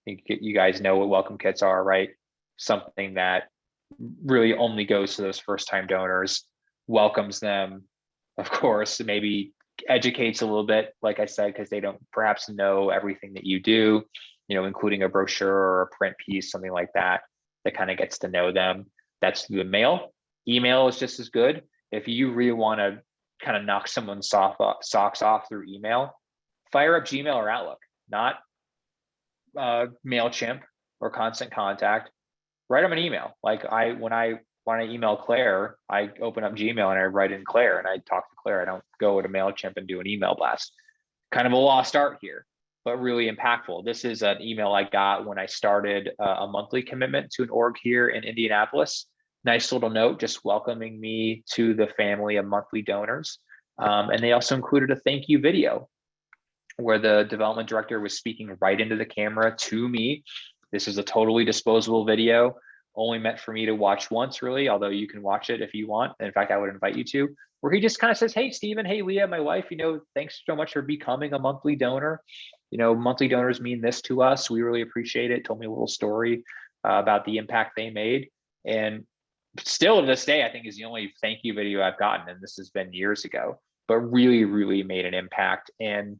I think you guys know what welcome kits are, right? Something that really only goes to those first-time donors, welcomes them, of course, maybe educates a little bit, like I said, because they don't perhaps know everything that you do, including a brochure or a print piece, something like that kind of gets to know them. That's through the mail. Email is just as good. If you really want to kind of knock someone's socks off through email, fire up Gmail or Outlook, not MailChimp or Constant Contact. Write them an email. Like when I email Claire, I open up Gmail and I write in Claire and I talk to Claire. I don't go to MailChimp and do an email blast. Kind of a lost art here, but really impactful. This is an email I got when I started a monthly commitment to an org here in Indianapolis. Nice little note, just welcoming me to the family of monthly donors. And they also included a thank you video where the development director was speaking right into the camera to me. This is a totally disposable video, only meant for me to watch once, really, although you can watch it if you want. In fact, I would invite you to, where he just kind of says, hey, Stephen, hey, Leah, my wife, thanks so much for becoming a monthly donor. Monthly donors mean this to us. We really appreciate it. Told me a little story about the impact they made. And still to this day, I think is the only thank you video I've gotten. And this has been years ago, but really, really made an impact. And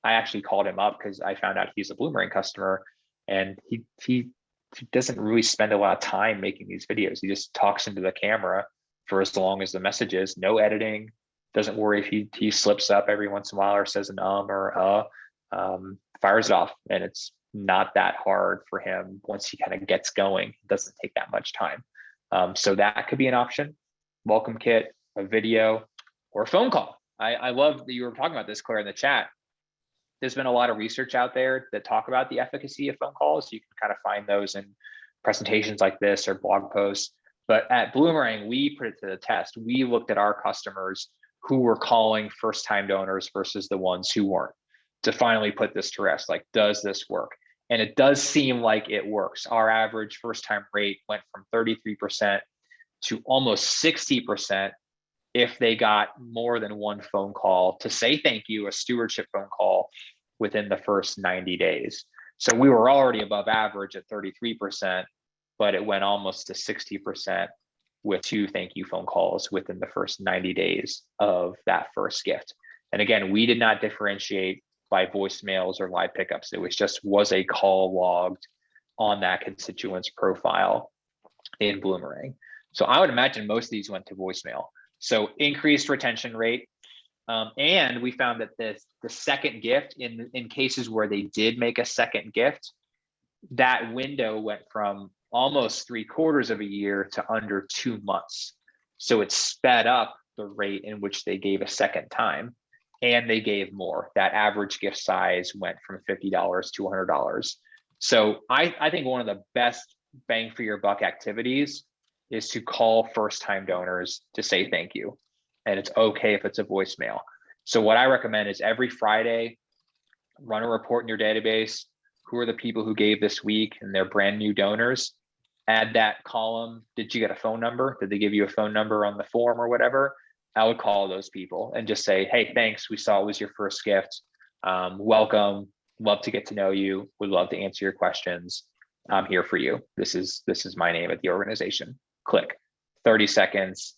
I actually called him up because I found out he's a Bloomerang customer, and he doesn't really spend a lot of time making these videos. He just talks into the camera for as long as the message is, no editing, doesn't worry if he slips up every once in a while or says an or fires it off. And it's not that hard for him once he kind of gets going. It doesn't take that much time. So that could be an option. Welcome kit, a video, or a phone call. I love that you were talking about this, Claire, in the chat. There's been a lot of research out there that talk about the efficacy of phone calls. You can kind of find those in presentations like this or blog posts. But at Bloomerang, we put it to the test. We looked at our customers who were calling first-time donors versus the ones who weren't, to finally put this to rest. Like, does this work? And it does seem like it works. Our average first-time rate went from 33% to almost 60% if they got more than one phone call to say thank you, a stewardship phone call, within the first 90 days. So we were already above average at 33%, but it went almost to 60% with 2 thank you phone calls within the first 90 days of that first gift. And again, we did not differentiate by voicemails or live pickups. It was a call logged on that constituent's profile in Bloomerang. So I would imagine most of these went to voicemail. So increased retention rate. And we found that the second gift, in cases where they did make a second gift, that window went from almost 3/4 of a year to under 2 months. So it sped up the rate in which they gave a second time, and they gave more. That average gift size went from $50 to $100. So I think one of the best bang for your buck activities is to call first-time donors to say thank you. And it's okay if it's a voicemail. So what I recommend is every Friday, run a report in your database. Who are the people who gave this week and they're brand new donors? Add that column. Did you get a phone number? Did they give you a phone number on the form or whatever? I would call those people and just say, hey, thanks. We saw it was your first gift. Welcome. Love to get to know you. Would love to answer your questions. I'm here for you. This is my name at the organization. Click. 30 seconds.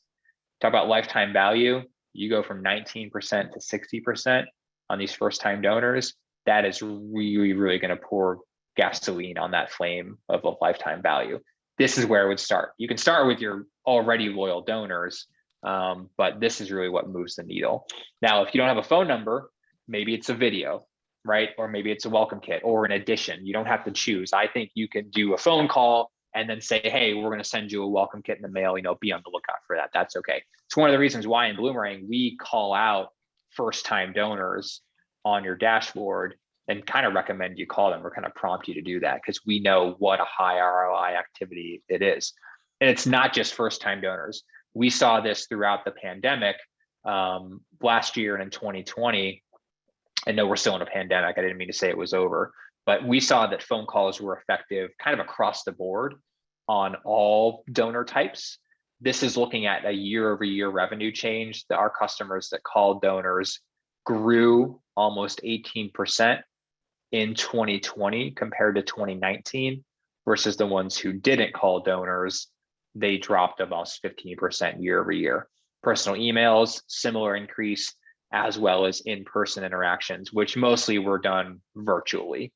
Talk about lifetime value. You go from 19% to 60% on these first time donors. That is really, really going to pour gasoline on that flame of lifetime value. This is where it would start. You can start with your already loyal donors, but this is really what moves the needle. Now, if you don't have a phone number, maybe it's a video, right? Or maybe it's a welcome kit or an addition. You don't have to choose. I think you can do a phone call and then say, hey, we're going to send you a welcome kit in the mail, be on the lookout for that. That's okay. It's one of the reasons why in Bloomerang, we call out first time donors on your dashboard and kind of recommend you call them or kind of prompt you to do that because we know what a high ROI activity it is. And it's not just first time donors. We saw this throughout the pandemic last year and in 2020. I know we're still in a pandemic. I didn't mean to say it was over, but we saw that phone calls were effective kind of across the board on all donor types. This is looking at a year-over-year revenue change that our customers that called donors grew almost 18% in 2020 compared to 2019 versus the ones who didn't call donors, they dropped almost 15% year over year. Personal emails, similar increase, as well as in-person interactions, which mostly were done virtually.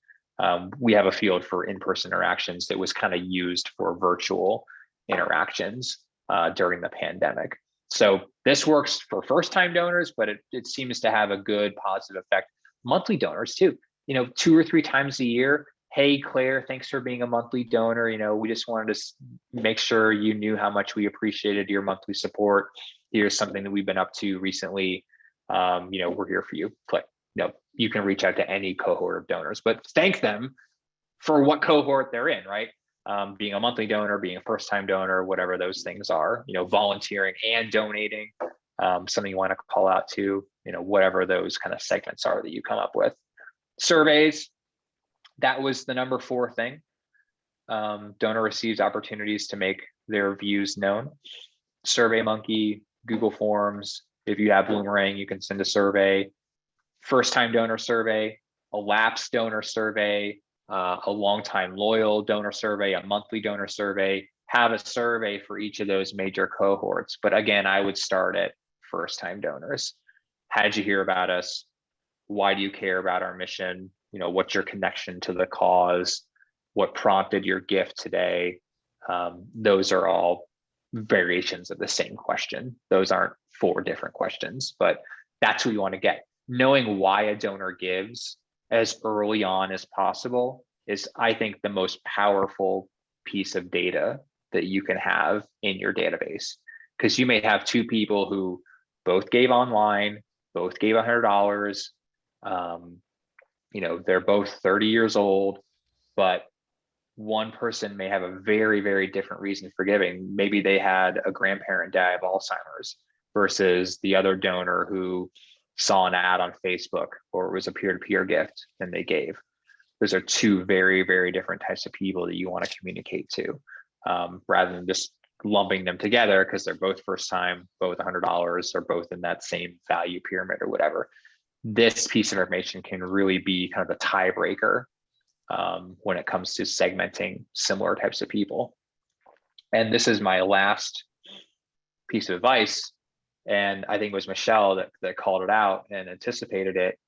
We have a field for in-person interactions that was kind of used for virtual interactions during the pandemic. So this works for first-time donors, but it seems to have a good positive effect. Monthly donors too, 2 or 3 times a year. Hey, Claire, thanks for being a monthly donor. We just wanted to make sure you knew how much we appreciated your monthly support. Here's something that we've been up to recently. We're here for you. Click. You can reach out to any cohort of donors, but thank them for what cohort they're in, right? Being a monthly donor, being a first-time donor, whatever those things are, volunteering and donating, something you want to call out to, whatever those kind of segments are that you come up with. Surveys, that was the number 4 thing. Donor receives opportunities to make their views known. SurveyMonkey, Google Forms. If you have Bloomerang, you can send a survey. First-time donor survey, a lapsed donor survey, a long-time loyal donor survey, a monthly donor survey. Have a survey for each of those major cohorts. But again, I would start at first-time donors. How did you hear about us? Why do you care about our mission? What's your connection to the cause? What prompted your gift today? Those are all variations of the same question. Those aren't 4 different questions, but that's what you want to get. Knowing why a donor gives as early on as possible is, I think, the most powerful piece of data that you can have in your database. Because you may have 2 people who both gave online, both gave $100. They're both 30 years old, but one person may have a very, very different reason for giving. Maybe they had a grandparent die of Alzheimer's versus the other donor who saw an ad on Facebook or it was a peer-to-peer gift and they gave. Those are 2 very, very different types of people that you want to communicate to, rather than just lumping them together because they're both first time, both $100 or both in that same value pyramid or whatever. This piece of information can really be kind of a tiebreaker when it comes to segmenting similar types of people. And this is my last piece of advice. And I think it was Michelle that called it out and anticipated it.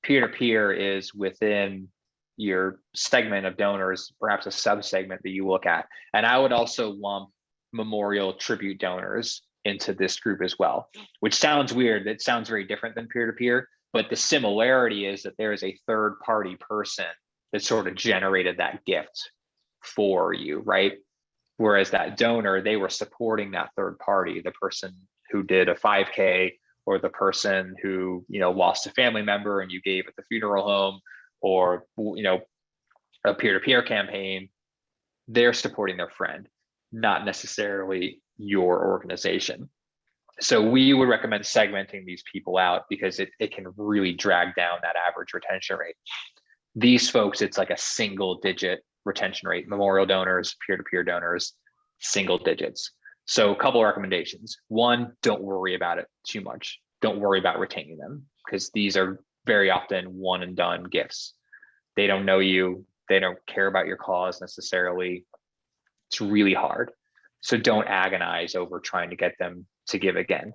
Peer-to-peer is within your segment of donors, perhaps a sub-segment that you look at. And I would also lump memorial tribute donors into this group as well, which sounds weird. It sounds very different than peer-to-peer, but the similarity is that there is a third-party person that sort of generated that gift for you, right? Whereas that donor, they were supporting that third party, the person who did a 5K or the person who, lost a family member and you gave at the funeral home, or, a peer-to-peer campaign. They're supporting their friend, not necessarily your organization. So we would recommend segmenting these people out because it can really drag down that average retention rate. These folks, it's like a single digit retention rate. Memorial donors, peer-to-peer donors, single digits. So a couple of recommendations. 1, don't worry about it too much. Don't worry about retaining them because these are very often one and done gifts. They don't know you. they don't care about your cause necessarily. It's really hard. So don't agonize over trying to get them to give again.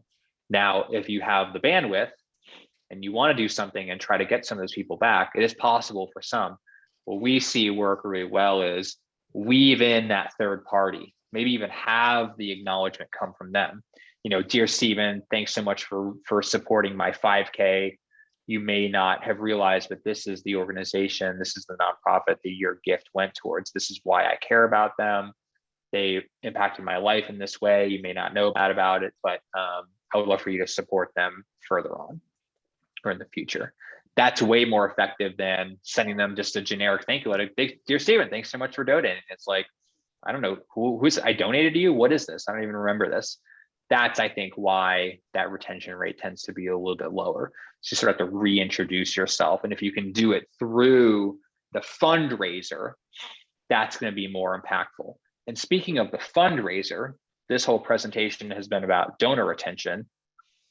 Now, if you have the bandwidth and you want to do something and try to get some of those people back, it is possible for some. What we see work really well is weave in that third party, maybe even have the acknowledgement come from them. You know, dear Stephen, thanks so much for supporting my 5K. You may not have realized, but this is the organization, this is the nonprofit that your gift went towards. This is why I care about them. They impacted my life in this way. You may not know about it, but I would love for you to support them further on or in the future. That's way more effective than sending them just a generic thank you letter. Dear Stephen, thanks so much for donating. It's like, I don't know, who's I donated to you? What is this? I don't even remember this. That's, I think, why that retention rate tends to be a little bit lower. So you sort of have to reintroduce yourself. And if you can do it through the fundraiser, that's going to be more impactful. And speaking of the fundraiser, this whole presentation has been about donor retention,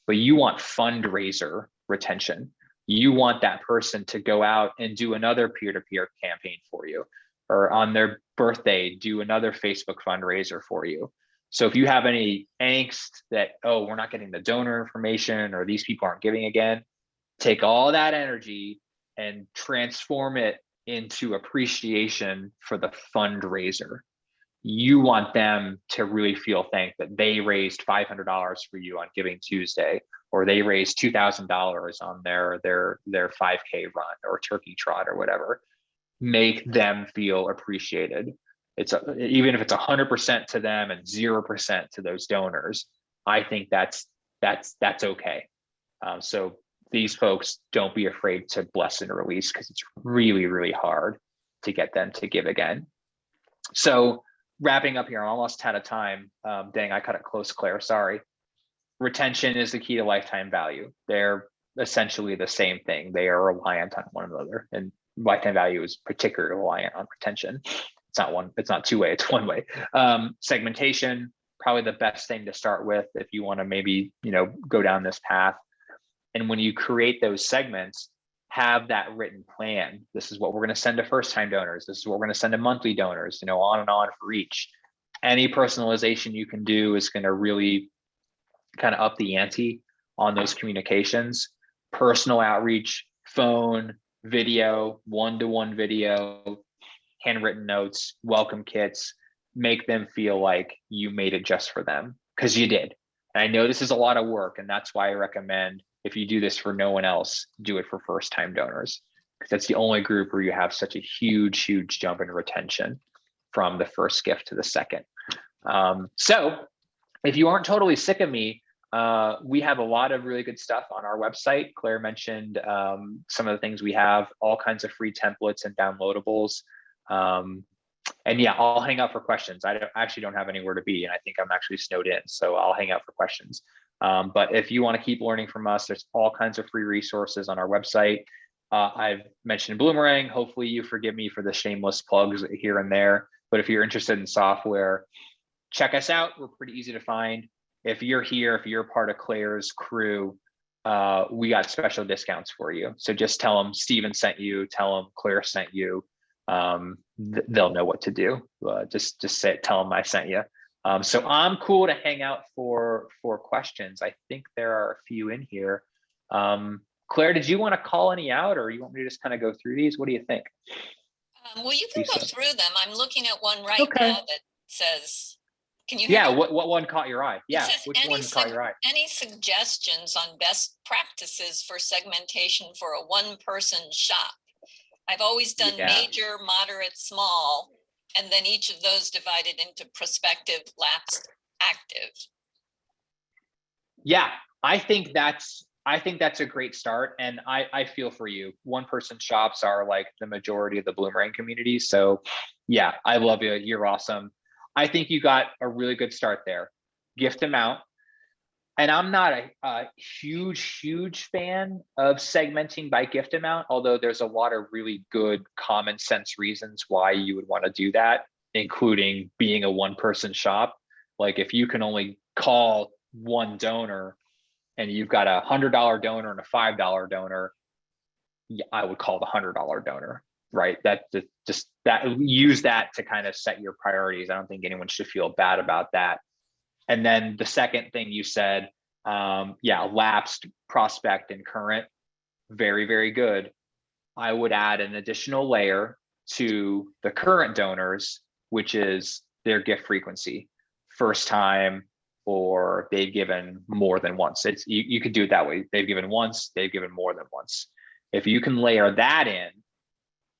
but you want fundraiser retention. You want that person to go out and do another peer-to-peer campaign for you, or on their birthday, do another Facebook fundraiser for you. So if you have any angst that, oh, we're not getting the donor information, or these people aren't giving again, take all that energy and transform it into appreciation for the fundraiser. You want them to really feel thanked that they raised $500 for you on Giving Tuesday, or they raised $2,000 on their 5K run or turkey trot or whatever. Make them feel appreciated. Even if it's 100% to them and 0% to those donors, I think that's okay. So these folks, don't be afraid to bless and release, because it's really, really hard to get them to give again. So wrapping up here, I'm almost out of time. Dang, I cut it close, Claire, sorry. Retention is the key to lifetime value. They're essentially the same thing. They are reliant on one another, and lifetime value is particularly reliant on retention. It's not two-way, it's one way. Segmentation, probably the best thing to start with if you want to maybe, go down this path. And when you create those segments, have that written plan. This is what we're going to send to first-time donors. This is what we're going to send to monthly donors, on and on for each. Any personalization you can do is going to really kind of up the ante on those communications. Personal outreach, phone, video, one-to-one video, handwritten notes, welcome kits, make them feel like you made it just for them, because you did. And I know this is a lot of work, and that's why I recommend, if you do this for no one else, do it for first-time donors, because that's the only group where you have such a huge, huge jump in retention from the first gift to the second. So if you aren't totally sick of me, we have a lot of really good stuff on our website. Claire mentioned some of the things we have, all kinds of free templates and downloadables. And yeah, I'll hang out for questions. I actually don't have anywhere to be, and I think I'm actually snowed in, so I'll hang out for questions. But if you want to keep learning from us, there's all kinds of free resources on our website. I've mentioned Bloomerang. Hopefully you forgive me for the shameless plugs here and there. But if you're interested in software, check us out. We're pretty easy to find. If you're here, if you're part of Claire's crew, we got special discounts for you. So just tell them Stephen sent you, tell them Claire sent you. They'll know what to do. Just tell them I sent you. So I'm cool to hang out for questions. I think there are a few in here. Claire, did you want to call any out, or you want me to just kind of go through these? What do you think? Well, you can go through them. I'm looking at one now that says, can you hear me? What one caught your eye? Yeah, which one caught your eye? Any suggestions on best practices for segmentation for a one-person shop? I've always done major, moderate, small, and then each of those divided into prospective, lapsed, active. Yeah, I think that's a great start. And I feel for you. One-person shops are like the majority of the Bloomerang community. So yeah, I love you. You're awesome. I think you got a really good start there. Gift amount. And I'm not a huge fan of segmenting by gift amount, although there's a lot of really good common sense reasons why you would want to do that, including being a one-person shop. Like if you can only call one donor and you've got a $100 donor and a $5 donor, I would call the $100 donor. right? Just that, use that to kind of set your priorities. I don't think anyone should feel bad about that. And then the second thing you said, lapsed, prospect, and current, very, very good. I would add an additional layer to the current donors, which is their gift frequency, first time, or they've given more than once. It's you could do it that way. They've given once, they've given more than once. If you can layer that in,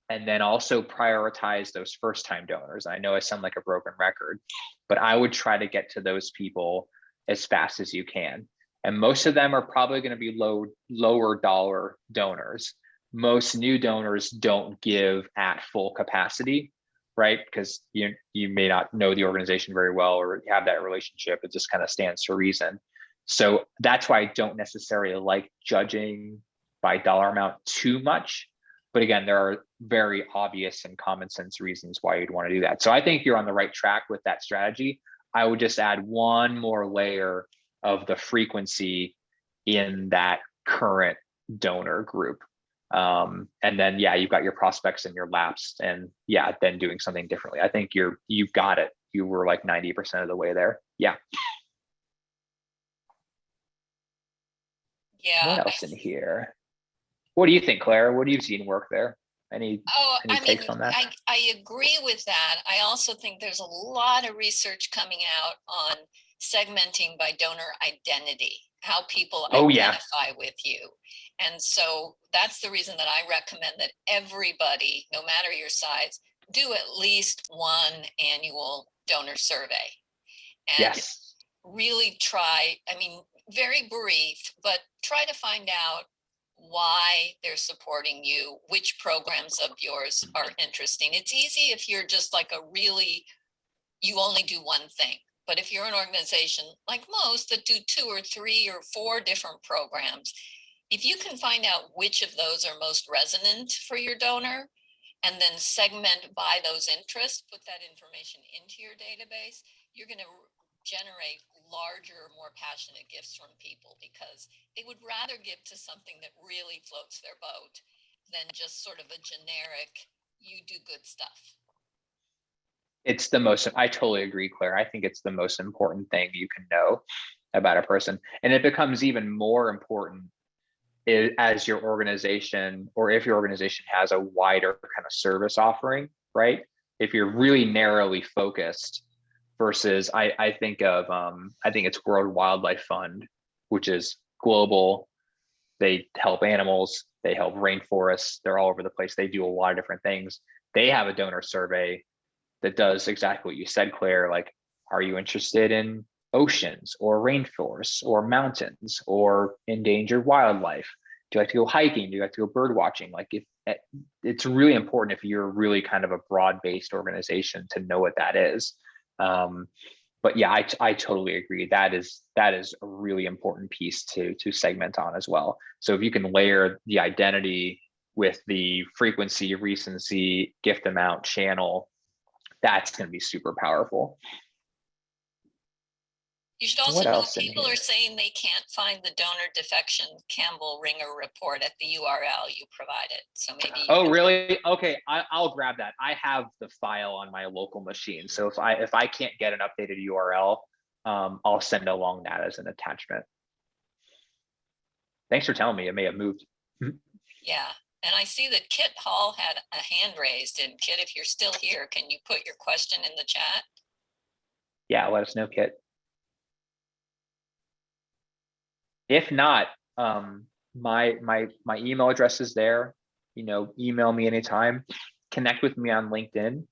and then also prioritize those first time donors. I know I sound like a broken record, but I would try to get to those people as fast as you can. And most of them are probably going to be lower dollar donors. Most new donors don't give at full capacity, right? Because you may not know the organization very well or have that relationship. It just kind of stands to reason. So that's why I don't necessarily like judging by dollar amount too much. But again, there are very obvious and common sense reasons why you'd want to do that. So I think you're on the right track with that strategy. I would just add one more layer of the frequency in that current donor group. And then, you've got your prospects and your lapsed, and then doing something differently. I think you've got it. You were like 90% of the way there. Yeah. Yeah. What else in here? What do you think, Claire? What do you seen work there? Any takes on that? I agree with that. I also think there's a lot of research coming out on segmenting by donor identity, how people identify with you. And so that's the reason that I recommend that everybody, no matter your size, do at least one annual donor survey. And really try, very brief, but try to find out why they're supporting you, which programs of yours are interesting. It's easy if you're just like you only do one thing. But if you're an organization like most that do 2 or 3 or 4 different programs, if you can find out which of those are most resonant for your donor and then segment by those interests, put that information into your database, you're going to generate larger, more passionate gifts from people because they would rather give to something that really floats their boat than just sort of a generic, you do good stuff. I totally agree, Claire. I think it's the most important thing you can know about a person. And it becomes even more important as your organization, or if your organization has a wider kind of service offering, right? If you're really narrowly focused versus I think it's World Wildlife Fund, which is global. They help animals, they help rainforests, they're all over the place. They do a lot of different things. They have a donor survey that does exactly what you said, Claire. Like, are you interested in oceans or rainforests or mountains or endangered wildlife? Do you like to go hiking? Do you like to go bird watching? Like, if it's really important if you're really kind of a broad-based organization to know what that is. But I totally agree. That is a really important piece to segment on as well. So if you can layer the identity with the frequency, recency, gift amount, channel, that's going to be super powerful. You should also know people are saying they can't find the donor defection Campbell Ringer report at the URL you provided. So maybe. Oh, really? Okay, I'll grab that. I have the file on my local machine. So if I can't get an updated URL, I'll send along that as an attachment. Thanks for telling me. It may have moved. Yeah. And I see that Kit Hall had a hand raised. And Kit, if you're still here, can you put your question in the chat? Yeah, let us know, Kit. If not, my email address is there. Email me anytime. Connect with me on LinkedIn,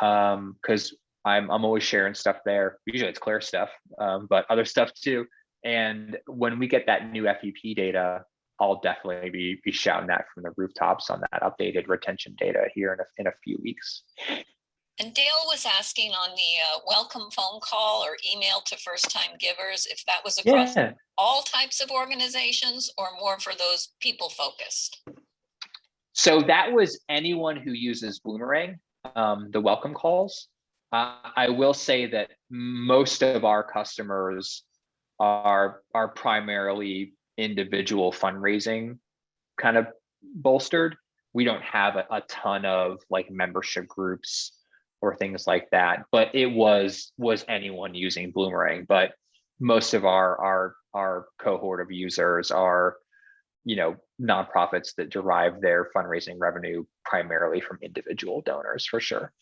because I'm always sharing stuff there. Usually it's Claire stuff, but other stuff too. And when we get that new FEP data, I'll definitely be shouting that from the rooftops on that updated retention data here in a few weeks. And Dale was asking on the welcome phone call or email to first-time givers, if that was across all types of organizations or more for those people-focused. So that was anyone who uses Boomerang, the welcome calls. I will say that most of our customers are primarily individual fundraising kind of bolstered. we don't have a ton of like membership groups or things like that, but it was anyone using Bloomerang. But most of our cohort of users are, you know, nonprofits that derive their fundraising revenue primarily from individual donors, for sure.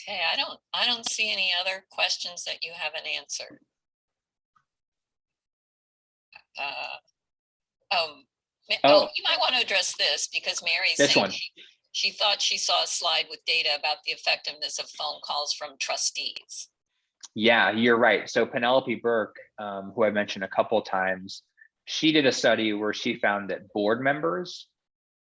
Okay, I don't see any other questions that you haven't answered. You might want to address this, because Mary's saying she thought she saw a slide with data about the effectiveness of phone calls from trustees. Yeah, you're right. So Penelope Burke, who I mentioned a couple of times, she did a study where she found that board members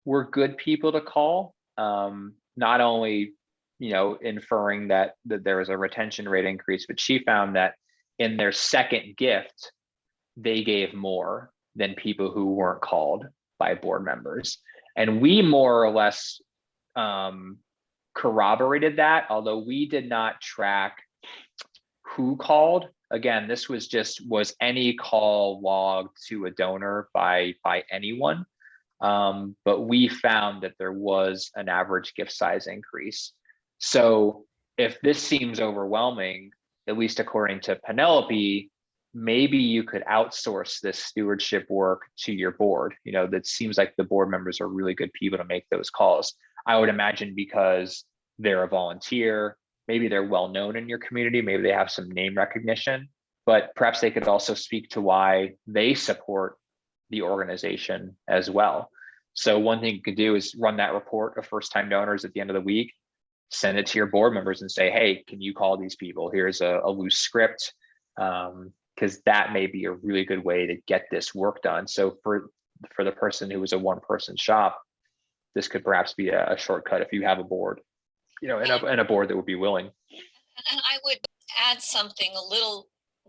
were good people to call. Not only, you know, inferring that there was a retention rate increase, but she found that in their second gift, they gave more than people who weren't called by board members. And we more or less corroborated that, although we did not track who called. Again, this was any call logged to a donor by anyone. But we found that there was an average gift size increase. So if this seems overwhelming, at least according to Penelope, maybe you could outsource this stewardship work to your board. You know, that seems like the board members are really good people to make those calls. I would imagine because they're a volunteer, maybe they're well known in your community, maybe they have some name recognition, but perhaps they could also speak to why they support the organization as well. So one thing you could do is run that report of first-time donors at the end of the week, send it to your board members and say, hey, can you call these people? Here's a loose script, because that may be a really good way to get this work done. So for the person who is a one-person shop, this could perhaps be a shortcut if you have a board, you know, and a board that would be willing. And I would add something a little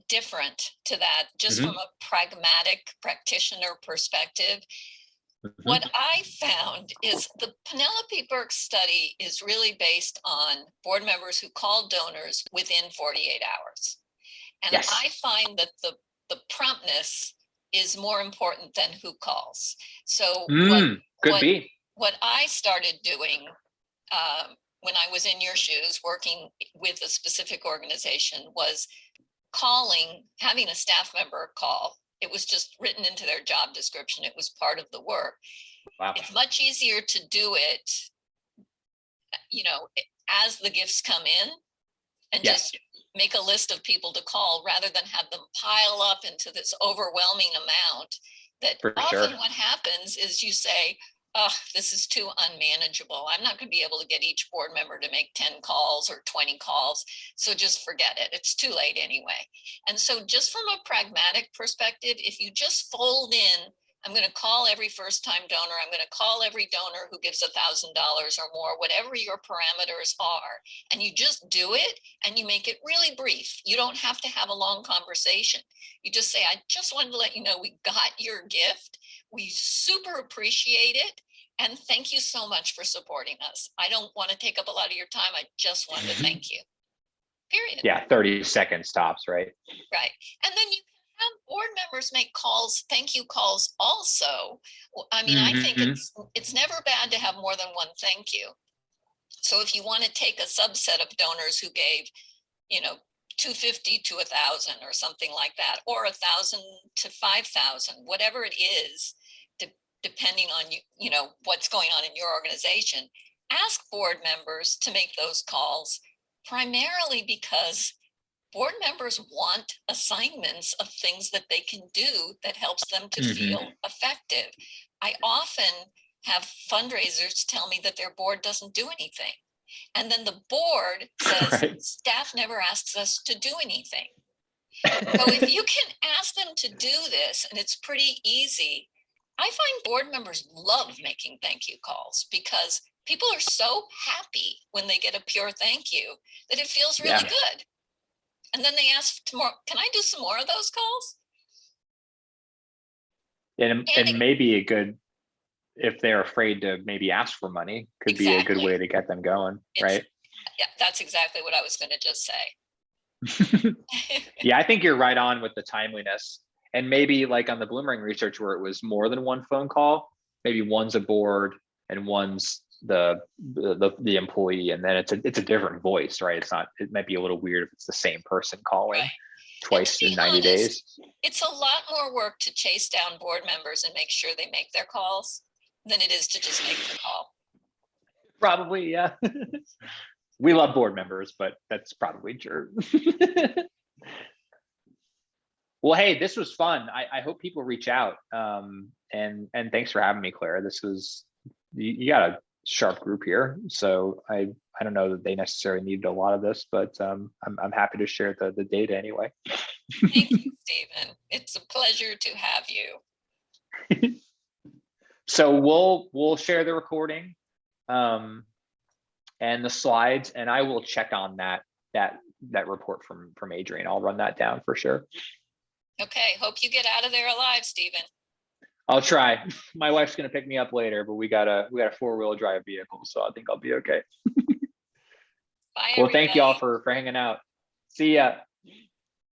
different to that, just from a pragmatic practitioner perspective. What I found is the Penelope Burke study is really based on board members who call donors within 48 hours. And yes, I find that the promptness is more important than who calls. So what I started doing when I was in your shoes, working with a specific organization, was having a staff member call. It was just written into their job description. It was part of the work. Wow. It's much easier to do it, you know, as the gifts come in, and just make a list of people to call rather than have them pile up into this overwhelming amount that often what happens is you say, oh, this is too unmanageable. I'm not going to be able to get each board member to make 10 calls or 20 calls. So just forget it. It's too late anyway. And so just from a pragmatic perspective, if you just fold in, I'm going to call every first-time donor, I'm going to call every donor who gives $1,000 or more, whatever your parameters are, and you just do it and you make it really brief. You don't have to have a long conversation. You just say, I just wanted to let you know we got your gift. We super appreciate it. And thank you so much for supporting us. I don't want to take up a lot of your time. I just wanted to thank you. Period. Yeah, 30 seconds tops, right? Right. And then you have board members make calls, thank you calls also. I mean, I think it's never bad to have more than one thank you. So if you want to take a subset of donors who gave, you know, 250 to 1,000 or something like that, or 1,000 to 5,000, whatever it is, depending on you know what's going on in your organization, ask board members to make those calls, primarily because board members want assignments of things that they can do that helps them to feel effective. I often have fundraisers tell me that their board doesn't do anything. And then the board says, staff never asks us to do anything. So if you can ask them to do this, and it's pretty easy, I find board members love making thank you calls because people are so happy when they get a pure thank you that it feels really good. And then they ask more, can I do some more of those calls? And maybe a good, if they're afraid to maybe ask for money, could be a good way to get them going, right? Yeah, that's exactly what I was going to just say. Yeah, I think you're right on with the timeliness. And maybe like on the Bloomerang research where it was more than one phone call, maybe one's a board and one's the employee, and then it's a different voice, right? It's not, it might be a little weird if it's the same person calling Right. twice in 90 days. It's a lot more work to chase down board members and make sure they make their calls than it is to just make the call. Probably, yeah. We love board members, but that's probably true. Well, hey, this was fun. I hope people reach out. And thanks for having me, Claire. This was, you got a sharp group here. So I don't know that they necessarily needed a lot of this, but I'm happy to share the data anyway. Thank you, Stephen. It's a pleasure to have you. So we'll share the recording and the slides, and I will check on that report from Adrian. I'll run that down for sure. Okay, hope you get out of there alive, Stephen. I'll try. My wife's gonna pick me up later, but we got a 4-wheel drive vehicle, so I think I'll be okay. Bye, Well, thank you all everybody. for hanging out. See ya.